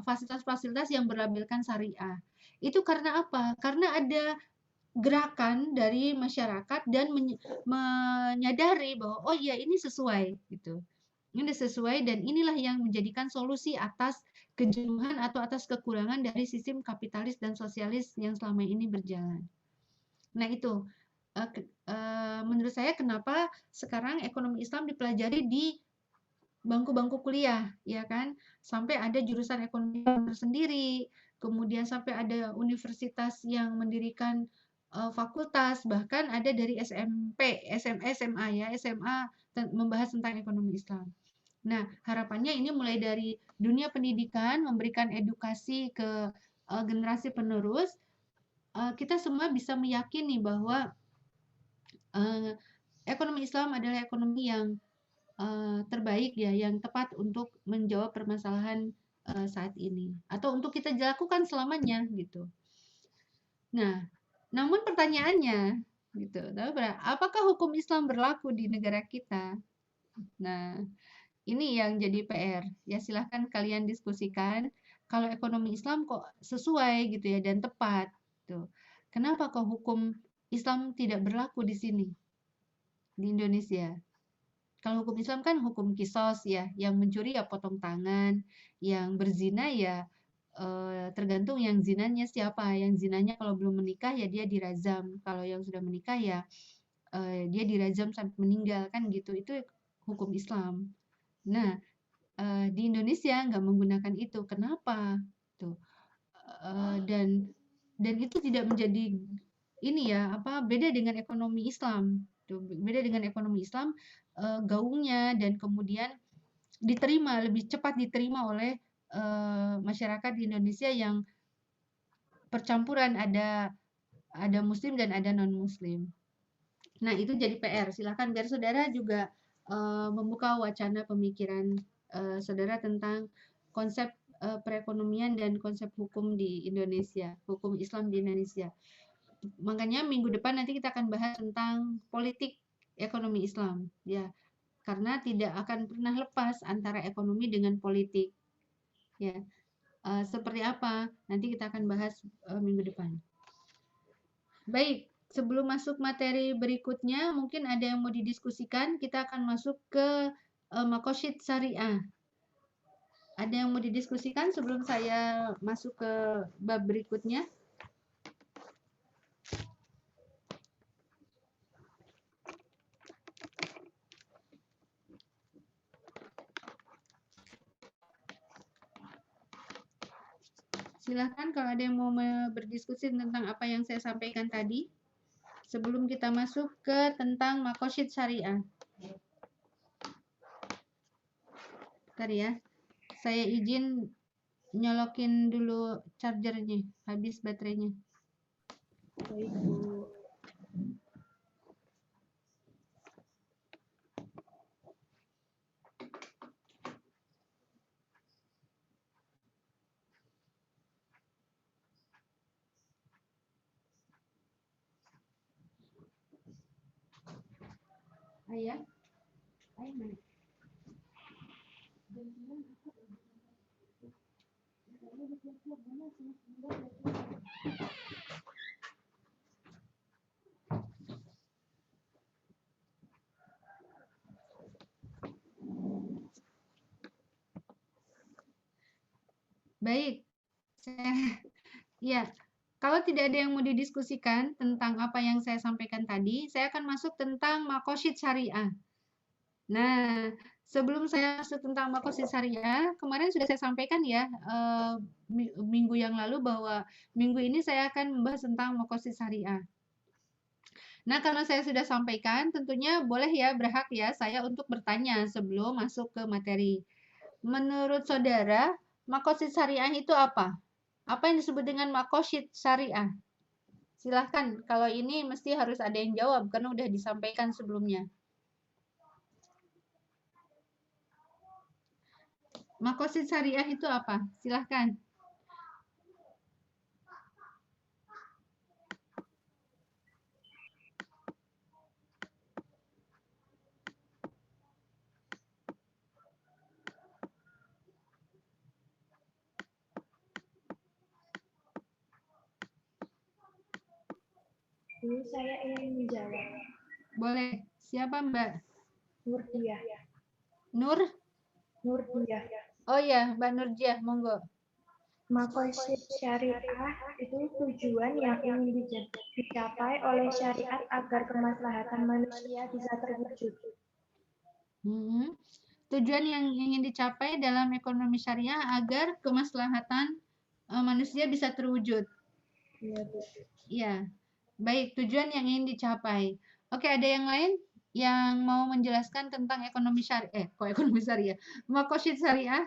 fasilitas-fasilitas yang berlabelkan syariah. Itu karena apa? Karena ada gerakan dari masyarakat dan menyadari bahwa oh iya ini sesuai gitu. Ini sesuai dan inilah yang menjadikan solusi atas kejenuhan atau atas kekurangan dari sistem kapitalis dan sosialis yang selama ini berjalan. Nah itu, menurut saya kenapa sekarang ekonomi Islam dipelajari di bangku-bangku kuliah, ya kan? Sampai ada jurusan ekonomi tersendiri, kemudian sampai ada universitas yang mendirikan fakultas, bahkan ada dari SMP, SMA ya, SMA membahas tentang ekonomi Islam. Nah, harapannya ini mulai dari dunia pendidikan, memberikan edukasi ke generasi penerus, kita semua bisa meyakini bahwa ekonomi Islam adalah ekonomi yang terbaik ya, yang tepat untuk menjawab permasalahan saat ini atau untuk kita lakukan selamanya gitu. Nah, namun pertanyaannya gitu, apakah hukum Islam berlaku di negara kita? Nah, ini yang jadi PR. Ya silahkan kalian diskusikan. Kalau ekonomi Islam kok sesuai gitu ya dan tepat. Tuh. Kenapa kok hukum Islam tidak berlaku di sini di Indonesia? Kalau hukum Islam kan hukum kisos ya, yang mencuri ya potong tangan, yang berzina ya tergantung yang zinanya siapa. Yang zinanya kalau belum menikah ya dia dirazam. Kalau yang sudah menikah ya dia dirazam sampai meninggal kan gitu. Itu hukum Islam. Nah, di Indonesia nggak menggunakan itu. Kenapa? Tuh. Dan itu tidak menjadi ini ya apa beda dengan ekonomi Islam. Tuh, beda dengan ekonomi Islam gaungnya dan kemudian lebih cepat diterima oleh masyarakat di Indonesia yang percampuran ada muslim dan ada non muslim. Nah, itu jadi PR. Silakan biar saudara juga membuka wacana pemikiran saudara tentang konsep perekonomian dan konsep hukum di Indonesia, hukum Islam di Indonesia. Makanya minggu depan nanti kita akan bahas tentang politik ekonomi Islam, ya. Karena tidak akan pernah lepas antara ekonomi dengan politik, ya. Seperti apa? Nanti kita akan bahas minggu depan. Baik, sebelum masuk materi berikutnya, mungkin ada yang mau didiskusikan. Kita akan masuk ke Makosyid Syariah. Ada yang mau didiskusikan sebelum saya masuk ke bab berikutnya? Silahkan kalau ada yang mau berdiskusi tentang apa yang saya sampaikan tadi. Sebelum kita masuk ke tentang Makosyid Syariah. Bentar ya. Saya izin nyolokin dulu chargernya, habis baterainya. Baik, Bu. Ayah, mana? Baik, ya, kalau tidak ada yang mau didiskusikan tentang apa yang saya sampaikan tadi, saya akan masuk tentang Makosyid Syariah. Nah, sebelum saya masuk tentang Makosyid Syariah, kemarin sudah saya sampaikan ya, minggu yang lalu bahwa minggu ini saya akan membahas tentang Makosyid Syariah. Nah, karena saya sudah sampaikan, tentunya boleh ya, berhak ya saya untuk bertanya sebelum masuk ke materi. Menurut saudara, Makosyid Syariah itu apa? Apa yang disebut dengan Makosyid Syariah? Silahkan, kalau ini mesti harus ada yang jawab, karena udah disampaikan sebelumnya. Makosyid Syariah itu apa? Silahkan. Bu, saya ingin menjawab. Boleh. Siapa Mbak? Nurdiah. Nurdiah. Oh ya, Mbak Nurdiah, monggo. Makosyid syariah itu tujuan yang ingin dicapai oleh syariat agar kemaslahatan manusia bisa terwujud. Tujuan yang ingin dicapai dalam ekonomi syariah agar kemaslahatan manusia bisa terwujud. Iya, Bu. Iya. Baik, tujuan yang ingin dicapai. Oke, ada yang lain yang mau menjelaskan tentang ekonomi syariah? Ekonomi syariah? Makosyid Syariah?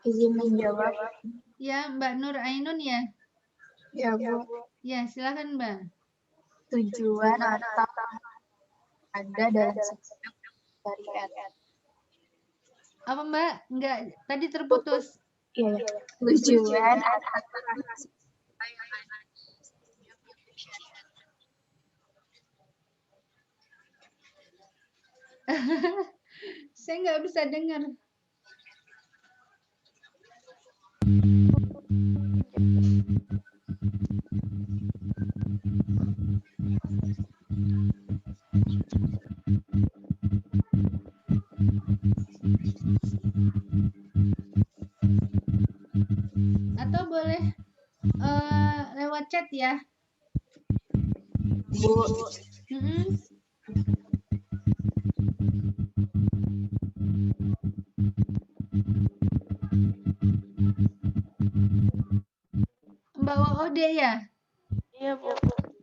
Izin menjawab. Ya, Mbak Nur Ainun ya? Ya, Bu. Ya, silakan Mbak. Tujuan atau ada dalam setiap syariat. Apa Mbak? Enggak, tadi terputus. Iya, tujuan atau Saya nggak bisa dengar. Atau boleh lewat chat ya. Bu. Mbak Ode ya? Iya, Bu.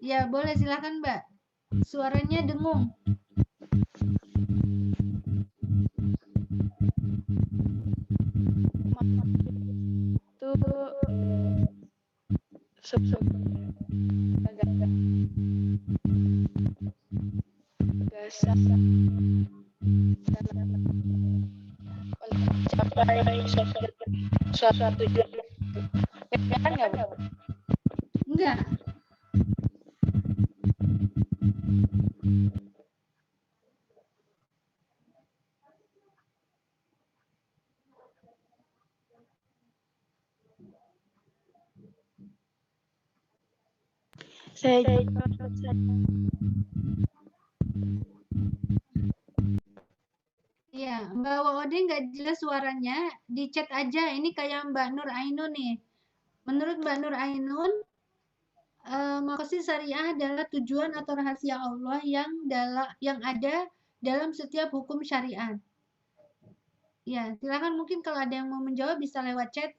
Ya, boleh silakan Mbak. Suaranya dengung. Itu gagasan suatu tujuan nggak Bu? Enggak. Iya, Mbak Waode nggak jelas suaranya, di chat aja. Ini kayak Mbak Nur Ainun nih. Menurut Mbak Nur Ainun, makosid syariah adalah tujuan atau rahasia Allah yang ada dalam setiap hukum syariat. Ya, silakan mungkin kalau ada yang mau menjawab bisa lewat chat.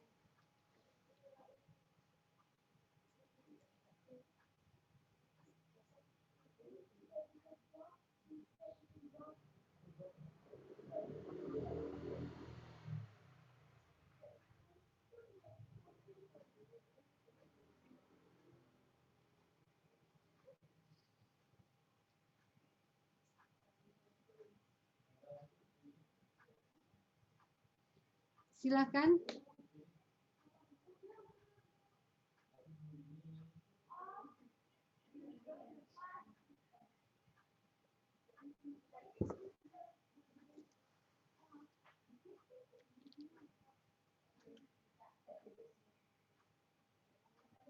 Silakan.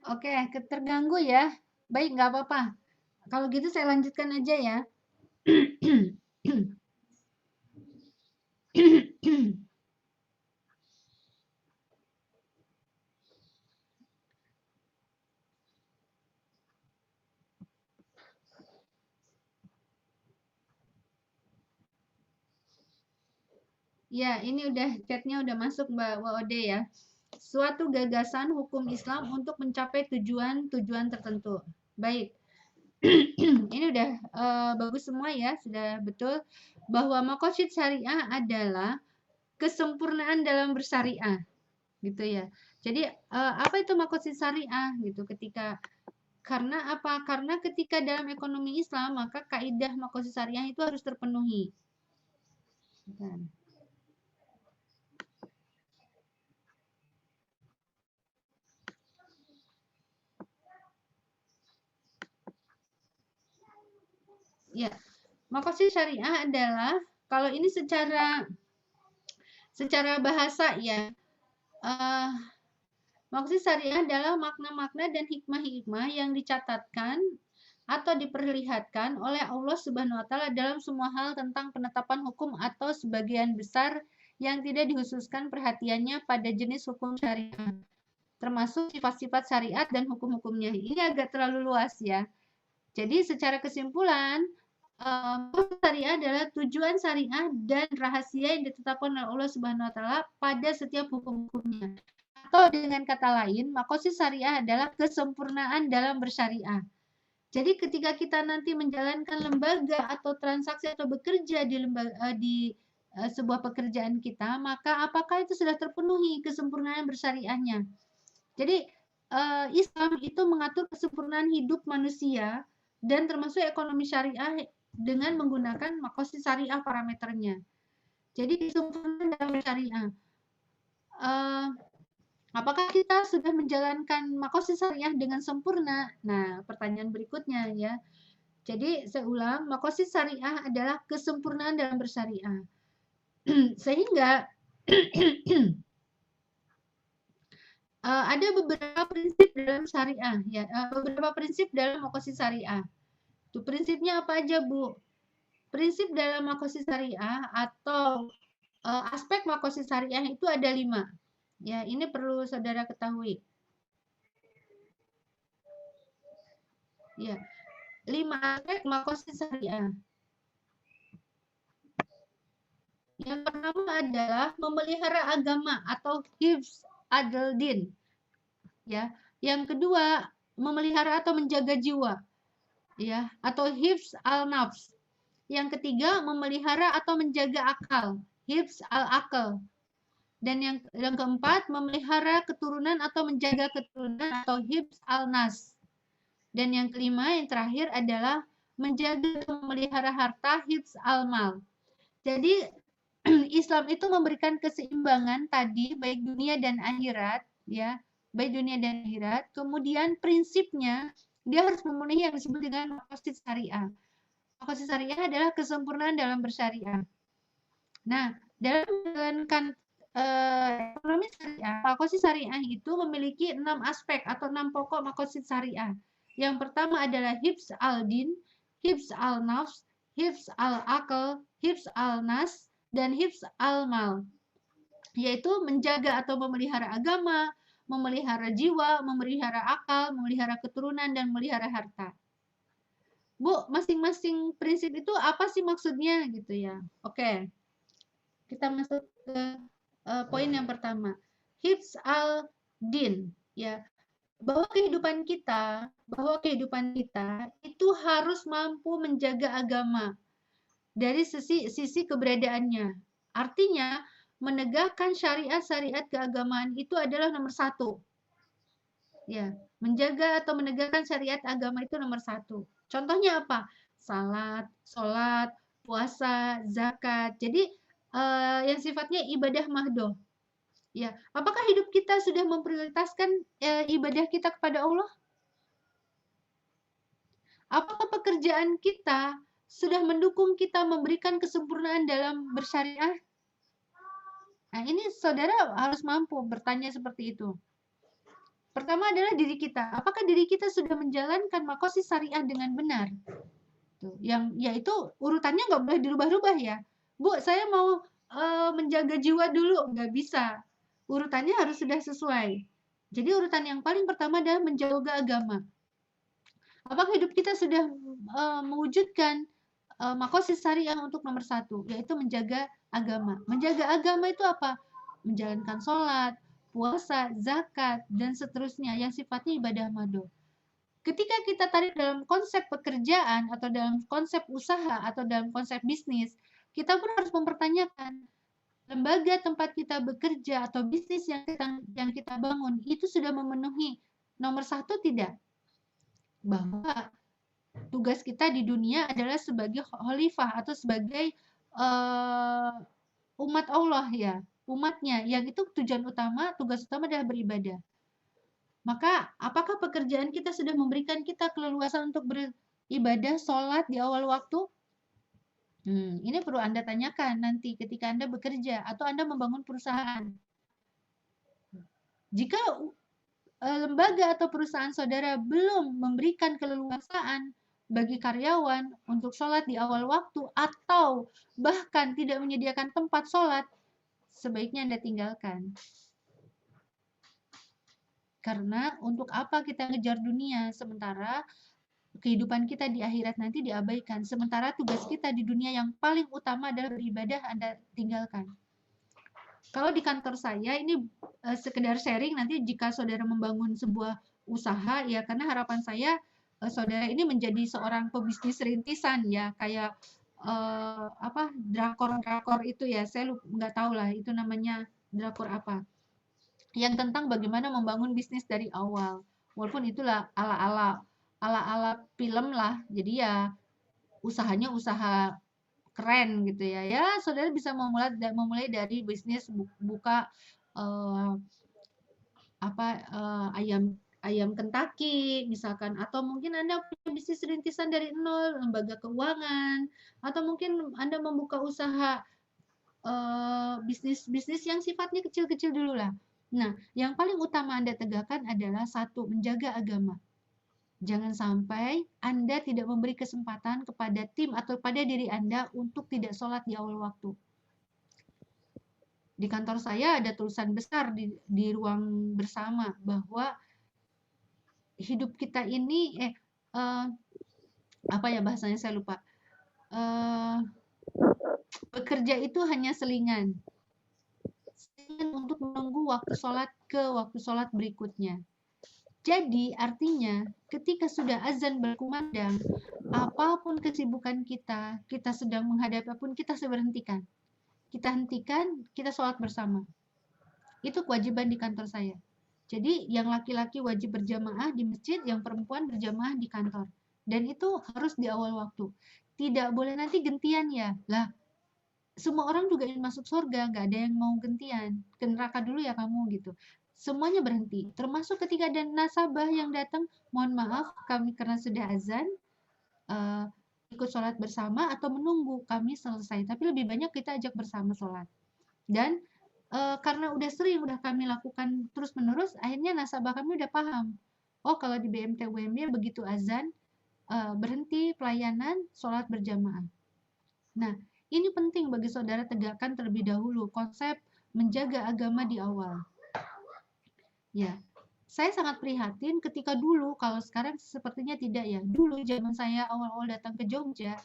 Oke, terganggu ya. Baik, nggak apa-apa. Kalau gitu saya lanjutkan aja ya. Ya, ini chatnya udah masuk Mbak Waode ya. Suatu gagasan hukum Islam untuk mencapai tujuan-tujuan tertentu. Baik. Ini udah bagus semua ya, sudah betul bahwa maqasid syariah adalah kesempurnaan dalam bersyariah, gitu ya. Jadi apa itu maqasid syariah gitu? Karena apa? Karena ketika dalam ekonomi Islam maka kaidah maqasid syariah itu harus terpenuhi. Bentar. Ya, maqasid syariah adalah kalau ini secara bahasa ya, maqasid syariah adalah makna-makna dan hikmah-hikmah yang dicatatkan atau diperlihatkan oleh Allah Subhanahu wa taala dalam semua hal tentang penetapan hukum atau sebagian besar yang tidak dikhususkan perhatiannya pada jenis hukum syariah, termasuk sifat-sifat syariat dan hukum-hukumnya. Ini agak terlalu luas ya. Jadi secara kesimpulan, syariah adalah tujuan syariah dan rahasia yang ditetapkan oleh Allah Subhanahu wa taala pada setiap hukum-hukumnya. Atau dengan kata lain, maqasid syariah adalah kesempurnaan dalam bersyariah. Jadi ketika kita nanti menjalankan lembaga atau transaksi atau bekerja di sebuah pekerjaan kita, maka apakah itu sudah terpenuhi kesempurnaan bersyariahnya? Jadi Islam itu mengatur kesempurnaan hidup manusia dan termasuk ekonomi syariah dengan menggunakan maqasid syariah parameternya. Jadi kesempurnaan dalam syariah. Apakah kita sudah menjalankan maqasid syariah dengan sempurna? Nah, pertanyaan berikutnya ya. Jadi saya ulang, maqasid syariah adalah kesempurnaan dalam bersyariah. Sehingga ada beberapa prinsip dalam syariah ya, beberapa prinsip dalam maqasid syariah. Itu prinsipnya apa aja, Bu? Prinsip dalam maqasid syariah atau aspek maqasid syariah itu ada 5. Ya, ini perlu saudara ketahui. Ya, 5 aspek maqasid syariah. Yang pertama adalah memelihara agama atau hifz ad-din. Ya, yang kedua memelihara atau menjaga jiwa. Ya, atau hifz al-nafs. Yang ketiga memelihara atau menjaga akal, hifz al-akal. Dan yang keempat memelihara keturunan atau menjaga keturunan atau hifz al-nas. Dan yang kelima yang terakhir adalah menjaga atau memelihara harta, hifz al-mal. Jadi Islam itu memberikan keseimbangan tadi baik dunia dan akhirat, ya, baik dunia dan akhirat. Kemudian prinsipnya dia harus memenuhi yang disebut dengan maqasid syariah. Maqasid syariah adalah kesempurnaan dalam bersyariah. Nah, dalam menjalankan ekonomi syariah, maqasid syariah itu memiliki 6 aspek atau 6 pokok maqasid syariah. Yang pertama adalah hifz al-din, hifz al-nafs, hifz al-aql, hifz al-nas, dan hifz al-mal, yaitu menjaga atau memelihara agama, memelihara jiwa, memelihara akal, memelihara keturunan, dan memelihara harta. Bu, masing-masing prinsip itu apa sih maksudnya gitu ya? Oke, kita masuk ke poin yang pertama. Hifz al-din, ya, bahwa kehidupan kita itu harus mampu menjaga agama dari sisi keberadaannya. Artinya, menegakkan syariat-syariat keagamaan itu adalah nomor 1. Ya, menjaga atau menegakkan syariat agama itu nomor 1. Contohnya apa? Salat, sholat, puasa, zakat. Jadi, yang sifatnya ibadah mahdoh. Ya, apakah hidup kita sudah memprioritaskan ibadah kita kepada Allah? Apakah pekerjaan kita sudah mendukung kita memberikan kesempurnaan dalam bersyariah? Nah, ini saudara harus mampu bertanya seperti itu. Pertama adalah diri kita. Apakah diri kita sudah menjalankan maqasid syariah dengan benar? Tuh, yaitu urutannya nggak boleh dirubah-rubah ya. Bu, saya mau menjaga jiwa dulu. Nggak bisa. Urutannya harus sudah sesuai. Jadi urutan yang paling pertama adalah menjaga agama. Apakah hidup kita sudah mewujudkan maqasid syariah untuk nomor 1, yaitu menjaga agama. Menjaga agama itu apa? Menjalankan sholat, puasa, zakat, dan seterusnya yang sifatnya ibadah mahdoh. Ketika kita tarik dalam konsep pekerjaan atau dalam konsep usaha atau dalam konsep bisnis, kita pun harus mempertanyakan lembaga tempat kita bekerja atau bisnis yang kita bangun itu sudah memenuhi nomor 1 tidak? Bahwa tugas kita di dunia adalah sebagai khalifah atau sebagai umat Allah ya, umatnya, yang itu tugas utama adalah beribadah. Maka apakah pekerjaan kita sudah memberikan kita keleluasan untuk beribadah, sholat di awal waktu? Ini perlu Anda tanyakan nanti ketika Anda bekerja atau Anda membangun perusahaan. Jika lembaga atau perusahaan saudara belum memberikan keleluasaan bagi karyawan untuk sholat di awal waktu atau bahkan tidak menyediakan tempat sholat, sebaiknya Anda tinggalkan. Karena untuk apa kita ngejar dunia sementara kehidupan kita di akhirat nanti diabaikan. Sementara tugas kita di dunia yang paling utama adalah beribadah, Anda tinggalkan. Kalau di kantor saya ini sekedar sharing, nanti jika saudara membangun sebuah usaha ya, karena harapan saya saudara ini menjadi seorang pebisnis rintisan ya, kayak drakor itu ya, saya nggak tahu lah itu namanya drakor apa, yang tentang bagaimana membangun bisnis dari awal, walaupun itulah ala film lah, jadi ya usahanya usaha keren gitu ya. Ya, saudara bisa memulai dari bisnis buka ayam Kentucky misalkan, atau mungkin Anda punya bisnis rintisan dari nol, lembaga keuangan, atau mungkin Anda membuka usaha bisnis yang sifatnya kecil-kecil dulu lah. Nah, yang paling utama Anda tegakkan adalah 1, menjaga agama. Jangan sampai Anda tidak memberi kesempatan kepada tim atau pada diri Anda untuk tidak sholat di awal waktu. Di kantor saya ada tulisan besar di ruang bersama bahwa hidup kita ini, bahasanya saya lupa. Bekerja itu hanya selingan untuk menunggu waktu sholat ke waktu sholat berikutnya. Jadi artinya ketika sudah azan berkumandang, apapun kesibukan kita sedang menghadapi apapun, kita berhentikan. Kita hentikan, kita sholat bersama. Itu kewajiban di kantor saya. Jadi yang laki-laki wajib berjamaah di masjid, yang perempuan berjamaah di kantor. Dan itu harus di awal waktu. Tidak boleh nanti gentian ya. Lah, semua orang juga ingin masuk surga, nggak ada yang mau gantian, ke neraka dulu ya kamu gitu. Semuanya berhenti, termasuk ketika ada nasabah yang datang, mohon maaf kami karena sudah azan, eh, ikut sholat bersama atau menunggu kami selesai. Tapi lebih banyak kita ajak bersama sholat. Dan karena udah sering, udah kami lakukan terus-menerus, akhirnya nasabah kami udah paham. Oh, kalau di BMT UMY begitu azan, berhenti pelayanan, sholat berjamaah. Nah, ini penting bagi saudara tegakkan terlebih dahulu konsep menjaga agama di awal. Ya, saya sangat prihatin ketika dulu, kalau sekarang sepertinya tidak ya. Dulu zaman saya awal-awal datang ke Jogja,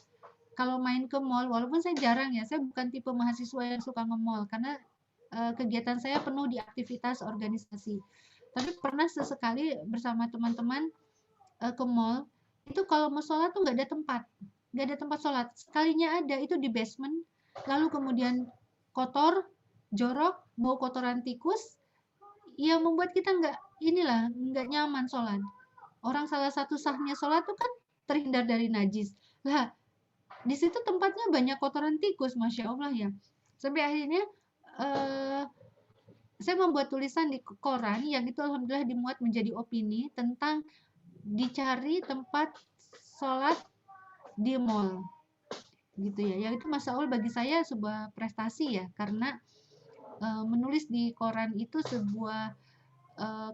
kalau main ke mall, walaupun saya jarang ya, saya bukan tipe mahasiswa yang suka nge-mall karena kegiatan saya penuh di aktivitas organisasi. Tapi pernah sesekali bersama teman-teman ke mall, itu kalau mau sholat tuh nggak ada tempat sholat. Sekalinya ada itu di basement, lalu kemudian kotor, jorok, bau kotoran tikus, yang membuat kita nggak nyaman sholat. Orang salah satu sahnya sholat tuh kan terhindar dari najis. Lah, di situ tempatnya banyak kotoran tikus, masya Allah ya. Sampai akhirnya saya membuat tulisan di koran yang itu alhamdulillah dimuat menjadi opini tentang dicari tempat sholat di mall gitu ya. Yang itu masya Allah bagi saya sebuah prestasi ya, karena menulis di koran itu sebuah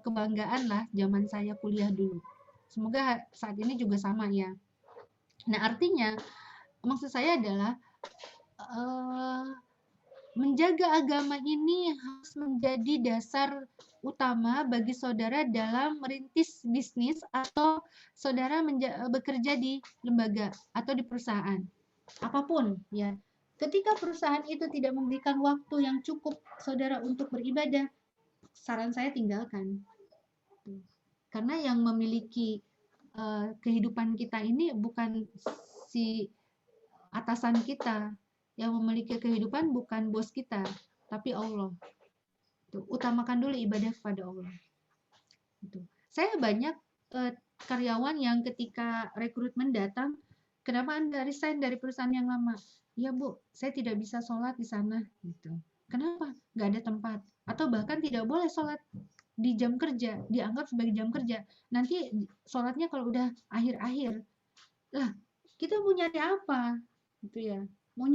kebanggaan lah zaman saya kuliah dulu. Semoga saat ini juga sama ya. Nah, artinya maksud saya adalah menjaga agama ini harus menjadi dasar utama bagi saudara dalam merintis bisnis atau saudara bekerja di lembaga atau di perusahaan. Apapun ya. Ketika perusahaan itu tidak memberikan waktu yang cukup saudara untuk beribadah, saran saya tinggalkan. Karena yang memiliki kehidupan kita ini bukan si atasan kita, yang memiliki kehidupan bukan bos kita, tapi Allah. Tuh, utamakan dulu ibadah kepada Allah. Gitu. Saya banyak karyawan yang ketika rekrutmen datang, kenapa Anda resign dari perusahaan yang lama? Ya Bu, saya tidak bisa sholat di sana. Gitu. Kenapa? Nggak ada tempat. Atau bahkan tidak boleh sholat di jam kerja, dianggap sebagai jam kerja. Nanti sholatnya kalau udah akhir-akhir, lah kita mau nyari apa? Gitu ya. Mau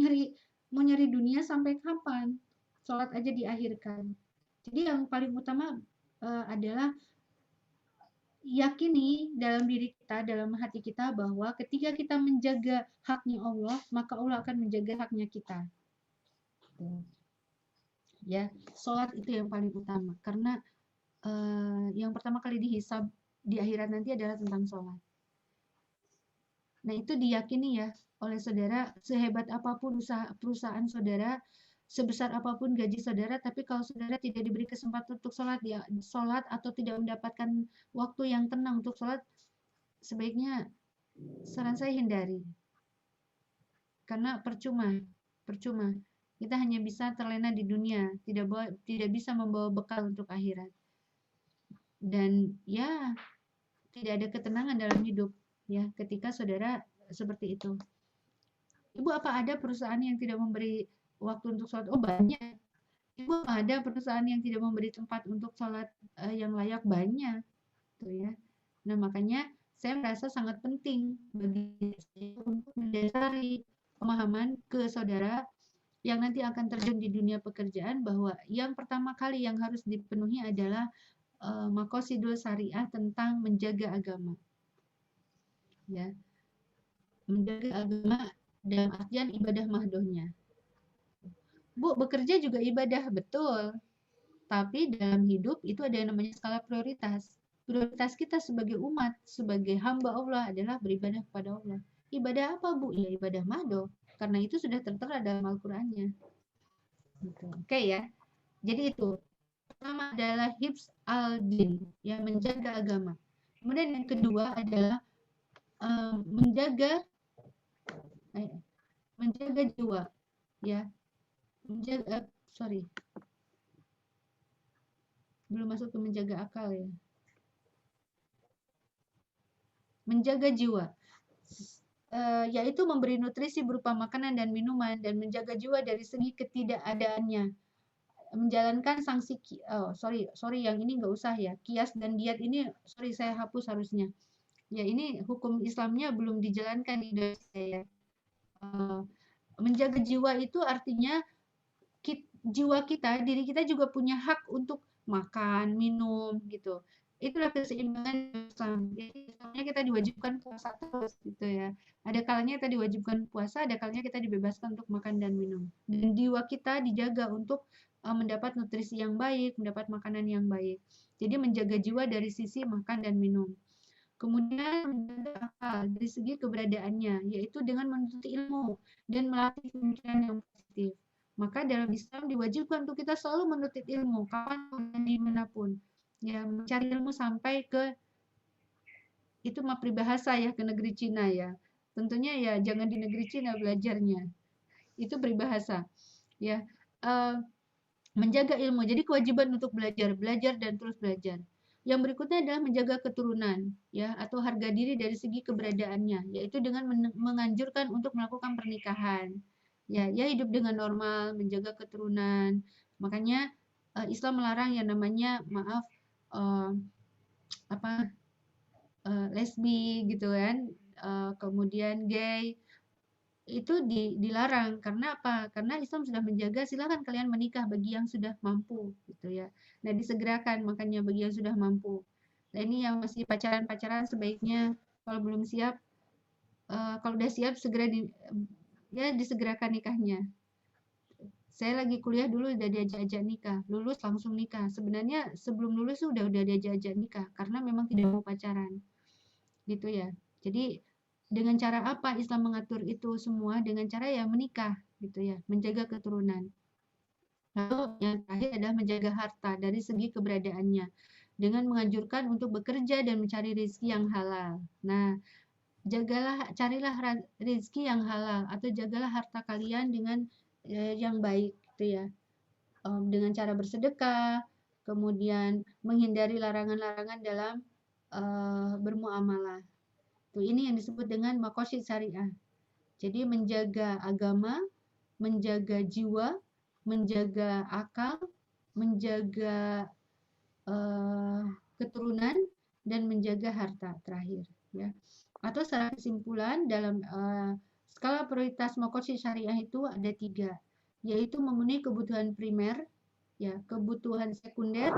nyari dunia sampai kapan? Sholat aja diakhirkan. Jadi yang paling utama adalah yakini dalam diri kita, dalam hati kita bahwa ketika kita menjaga haknya Allah, maka Allah akan menjaga haknya kita. Ya, sholat itu yang paling utama karena yang pertama kali dihisab di akhirat nanti adalah tentang sholat. Nah, itu diyakini ya oleh saudara, sehebat apapun usaha perusahaan saudara, sebesar apapun gaji saudara, tapi kalau saudara tidak diberi kesempatan untuk sholat atau tidak mendapatkan waktu yang tenang untuk sholat, sebaiknya saran saya hindari. Karena percuma. Kita hanya bisa terlena di dunia, tidak bisa membawa bekal untuk akhirat. Dan ya, tidak ada ketenangan dalam hidup ya ketika saudara seperti itu. Ibu, apa ada perusahaan yang tidak memberi waktu untuk sholat? Oh, banyak. Ibu, ada perusahaan yang tidak memberi tempat untuk sholat yang layak? Banyak tuh ya. Nah, makanya saya merasa sangat penting bagi saya untuk mendasari pemahaman ke saudara yang nanti akan terjun di dunia pekerjaan bahwa yang pertama kali yang harus dipenuhi adalah maqasidul syariah tentang menjaga agama. Ya. Menjaga agama dalam artian ibadah mahdohnya. Bu, bekerja juga ibadah, betul. Tapi dalam hidup itu ada yang namanya skala prioritas. Prioritas kita sebagai umat, sebagai hamba Allah adalah beribadah kepada Allah. Ibadah apa, Bu? Ya ibadah mahdoh. Karena itu sudah tertera dalam Al-Qur'annya. Gitu. Oke ya. Jadi itu. Pertama adalah hifz al-din, yang menjaga agama. Kemudian yang kedua adalah menjaga jiwa, ya. Belum masuk ke menjaga akal ya. Menjaga jiwa. yaitu memberi nutrisi berupa makanan dan minuman dan menjaga jiwa dari segi ketidakadaannya. Menjalankan sanksi sorry yang ini nggak usah ya. Qiyas dan diat ini sorry saya hapus harusnya. Ya ini hukum Islamnya belum dijalankan di Indonesia ya. Menjaga jiwa itu artinya jiwa kita, diri kita juga punya hak untuk makan, minum gitu. Itulah keseimbangan Islam. Jadi misalnya kita diwajibkan puasa terus gitu ya. Ada kalanya kita diwajibkan puasa, ada kalanya kita dibebaskan untuk makan dan minum. Dan jiwa kita dijaga untuk mendapat nutrisi yang baik, mendapat makanan yang baik. Jadi menjaga jiwa dari sisi makan dan minum. Kemudian menjaga akal dari segi keberadaannya, yaitu dengan menuntut ilmu dan melatih pemikiran yang positif. Maka dalam Islam diwajibkan untuk kita selalu menuntut ilmu, kapan dan dimanapun. Ya, mencari ilmu sampai ke, itu mah peribahasa ya, ke negeri Cina ya. Tentunya ya jangan di negeri Cina belajarnya. Itu peribahasa. Ya, menjaga ilmu. Jadi kewajiban untuk belajar dan terus belajar. Yang berikutnya adalah menjaga keturunan, ya, atau harga diri dari segi keberadaannya, yaitu dengan menganjurkan untuk melakukan pernikahan. Ya, hidup dengan normal, menjaga keturunan. Makanya Islam melarang yang namanya lesbi gitu kan, kemudian gay. Itu dilarang karena apa? Karena Islam sudah menjaga silakan kalian menikah bagi yang sudah mampu gitu ya. Nah, disegerakan makanya bagi yang sudah mampu. Nah, ini yang masih pacaran-pacaran sebaiknya kalau belum siap kalau udah siap segera disegerakan nikahnya. Saya lagi kuliah dulu udah diajak-ajak nikah, lulus langsung nikah. Sebenarnya sebelum lulus udah diajak-ajak nikah karena memang tidak mau pacaran. Gitu ya. Jadi dengan cara apa Islam mengatur itu semua? Dengan cara ya menikah gitu ya, menjaga keturunan. Lalu yang terakhir adalah menjaga harta dari segi keberadaannya dengan menganjurkan untuk bekerja dan mencari rezeki yang halal. Nah, carilah rezeki yang halal atau jagalah harta kalian dengan yang baik gitu ya. Dengan cara bersedekah, kemudian menghindari larangan-larangan dalam bermuamalah. Ini yang disebut dengan maqasid syariah. Jadi menjaga agama, menjaga jiwa, menjaga akal, menjaga keturunan, dan menjaga harta terakhir. Ya. Atau secara kesimpulan dalam skala prioritas maqasid syariah itu ada 3, yaitu memenuhi kebutuhan primer, ya, kebutuhan sekunder,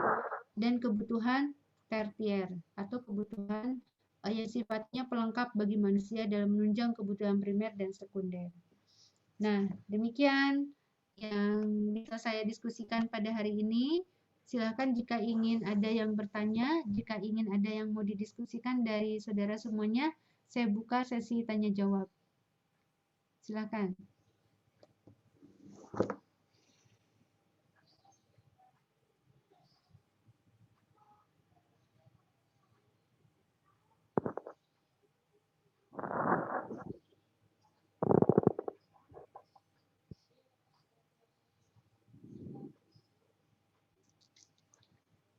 dan kebutuhan tertier atau kebutuhan yang sifatnya pelengkap bagi manusia dalam menunjang kebutuhan primer dan sekunder. Nah, demikian yang bisa saya diskusikan pada hari ini. Silakan jika ingin ada yang bertanya, jika ingin ada yang mau didiskusikan dari saudara semuanya, saya buka sesi tanya jawab. Silakan.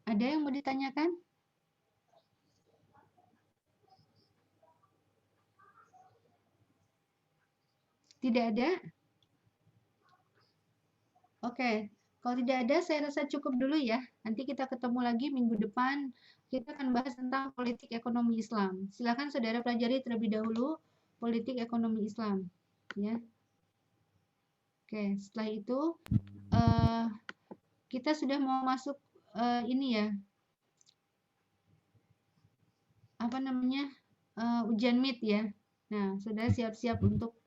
Ada yang mau ditanyakan? Tidak ada? Oke, kalau tidak ada saya rasa cukup dulu ya. Nanti kita ketemu lagi minggu depan. Kita akan bahas tentang politik ekonomi Islam. Silakan saudara pelajari terlebih dahulu politik ekonomi Islam. Ya. Oke, setelah itu kita sudah mau masuk ini ya. Apa namanya? Ujian MIT ya. Nah, saudara siap-siap untuk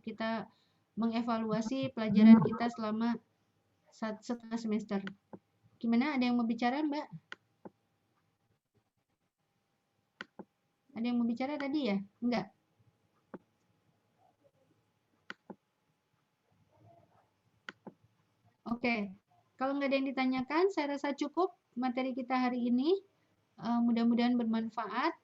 kita mengevaluasi pelajaran kita selama setengah semester. Gimana? Ada yang mau bicara, Mbak? Ada yang mau bicara tadi ya? Enggak? Oke. Kalau nggak ada yang ditanyakan, saya rasa cukup materi kita hari ini. Mudah-mudahan bermanfaat.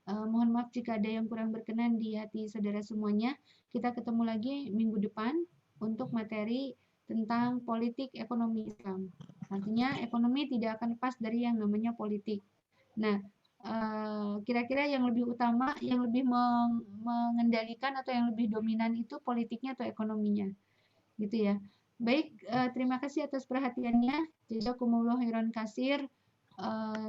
Mohon maaf jika ada yang kurang berkenan di hati saudara semuanya. Kita ketemu lagi minggu depan untuk materi tentang politik ekonomi Islam. Artinya ekonomi tidak akan lepas dari yang namanya politik. Nah, kira-kira yang lebih utama, yang lebih mengendalikan atau yang lebih dominan itu politiknya atau ekonominya, gitu ya. Baik, terima kasih atas perhatiannya. Jazakumullah khairan katsir.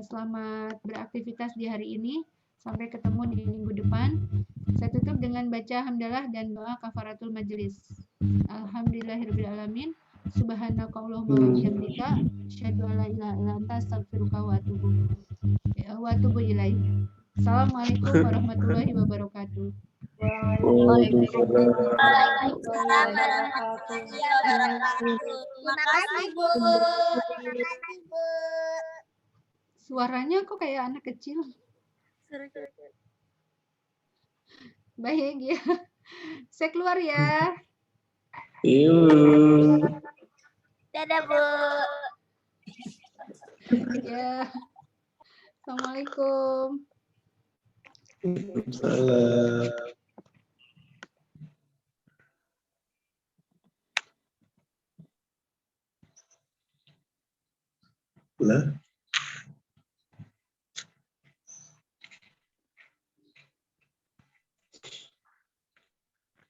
Selamat beraktivitas di hari ini. Sampai ketemu di minggu depan. Saya tutup dengan baca hamdalah dan doa kafaratul majelis. Alhamdulillahirabbil alamin. Subhanakallahumma wa bihamdika asyhadu an la ilaha illa anta astaghfiruka wa atubu ilaik. Assalamualaikum warahmatullahi wabarakatuh. Waalaikumsalam warahmatullahi wabarakatuh. Terima kasih, Bu. Suaranya kok kayak anak kecil. Baik ya. Saya keluar ya. Dadah, Bu. Ya. Assalamualaikum. Salam. Lah.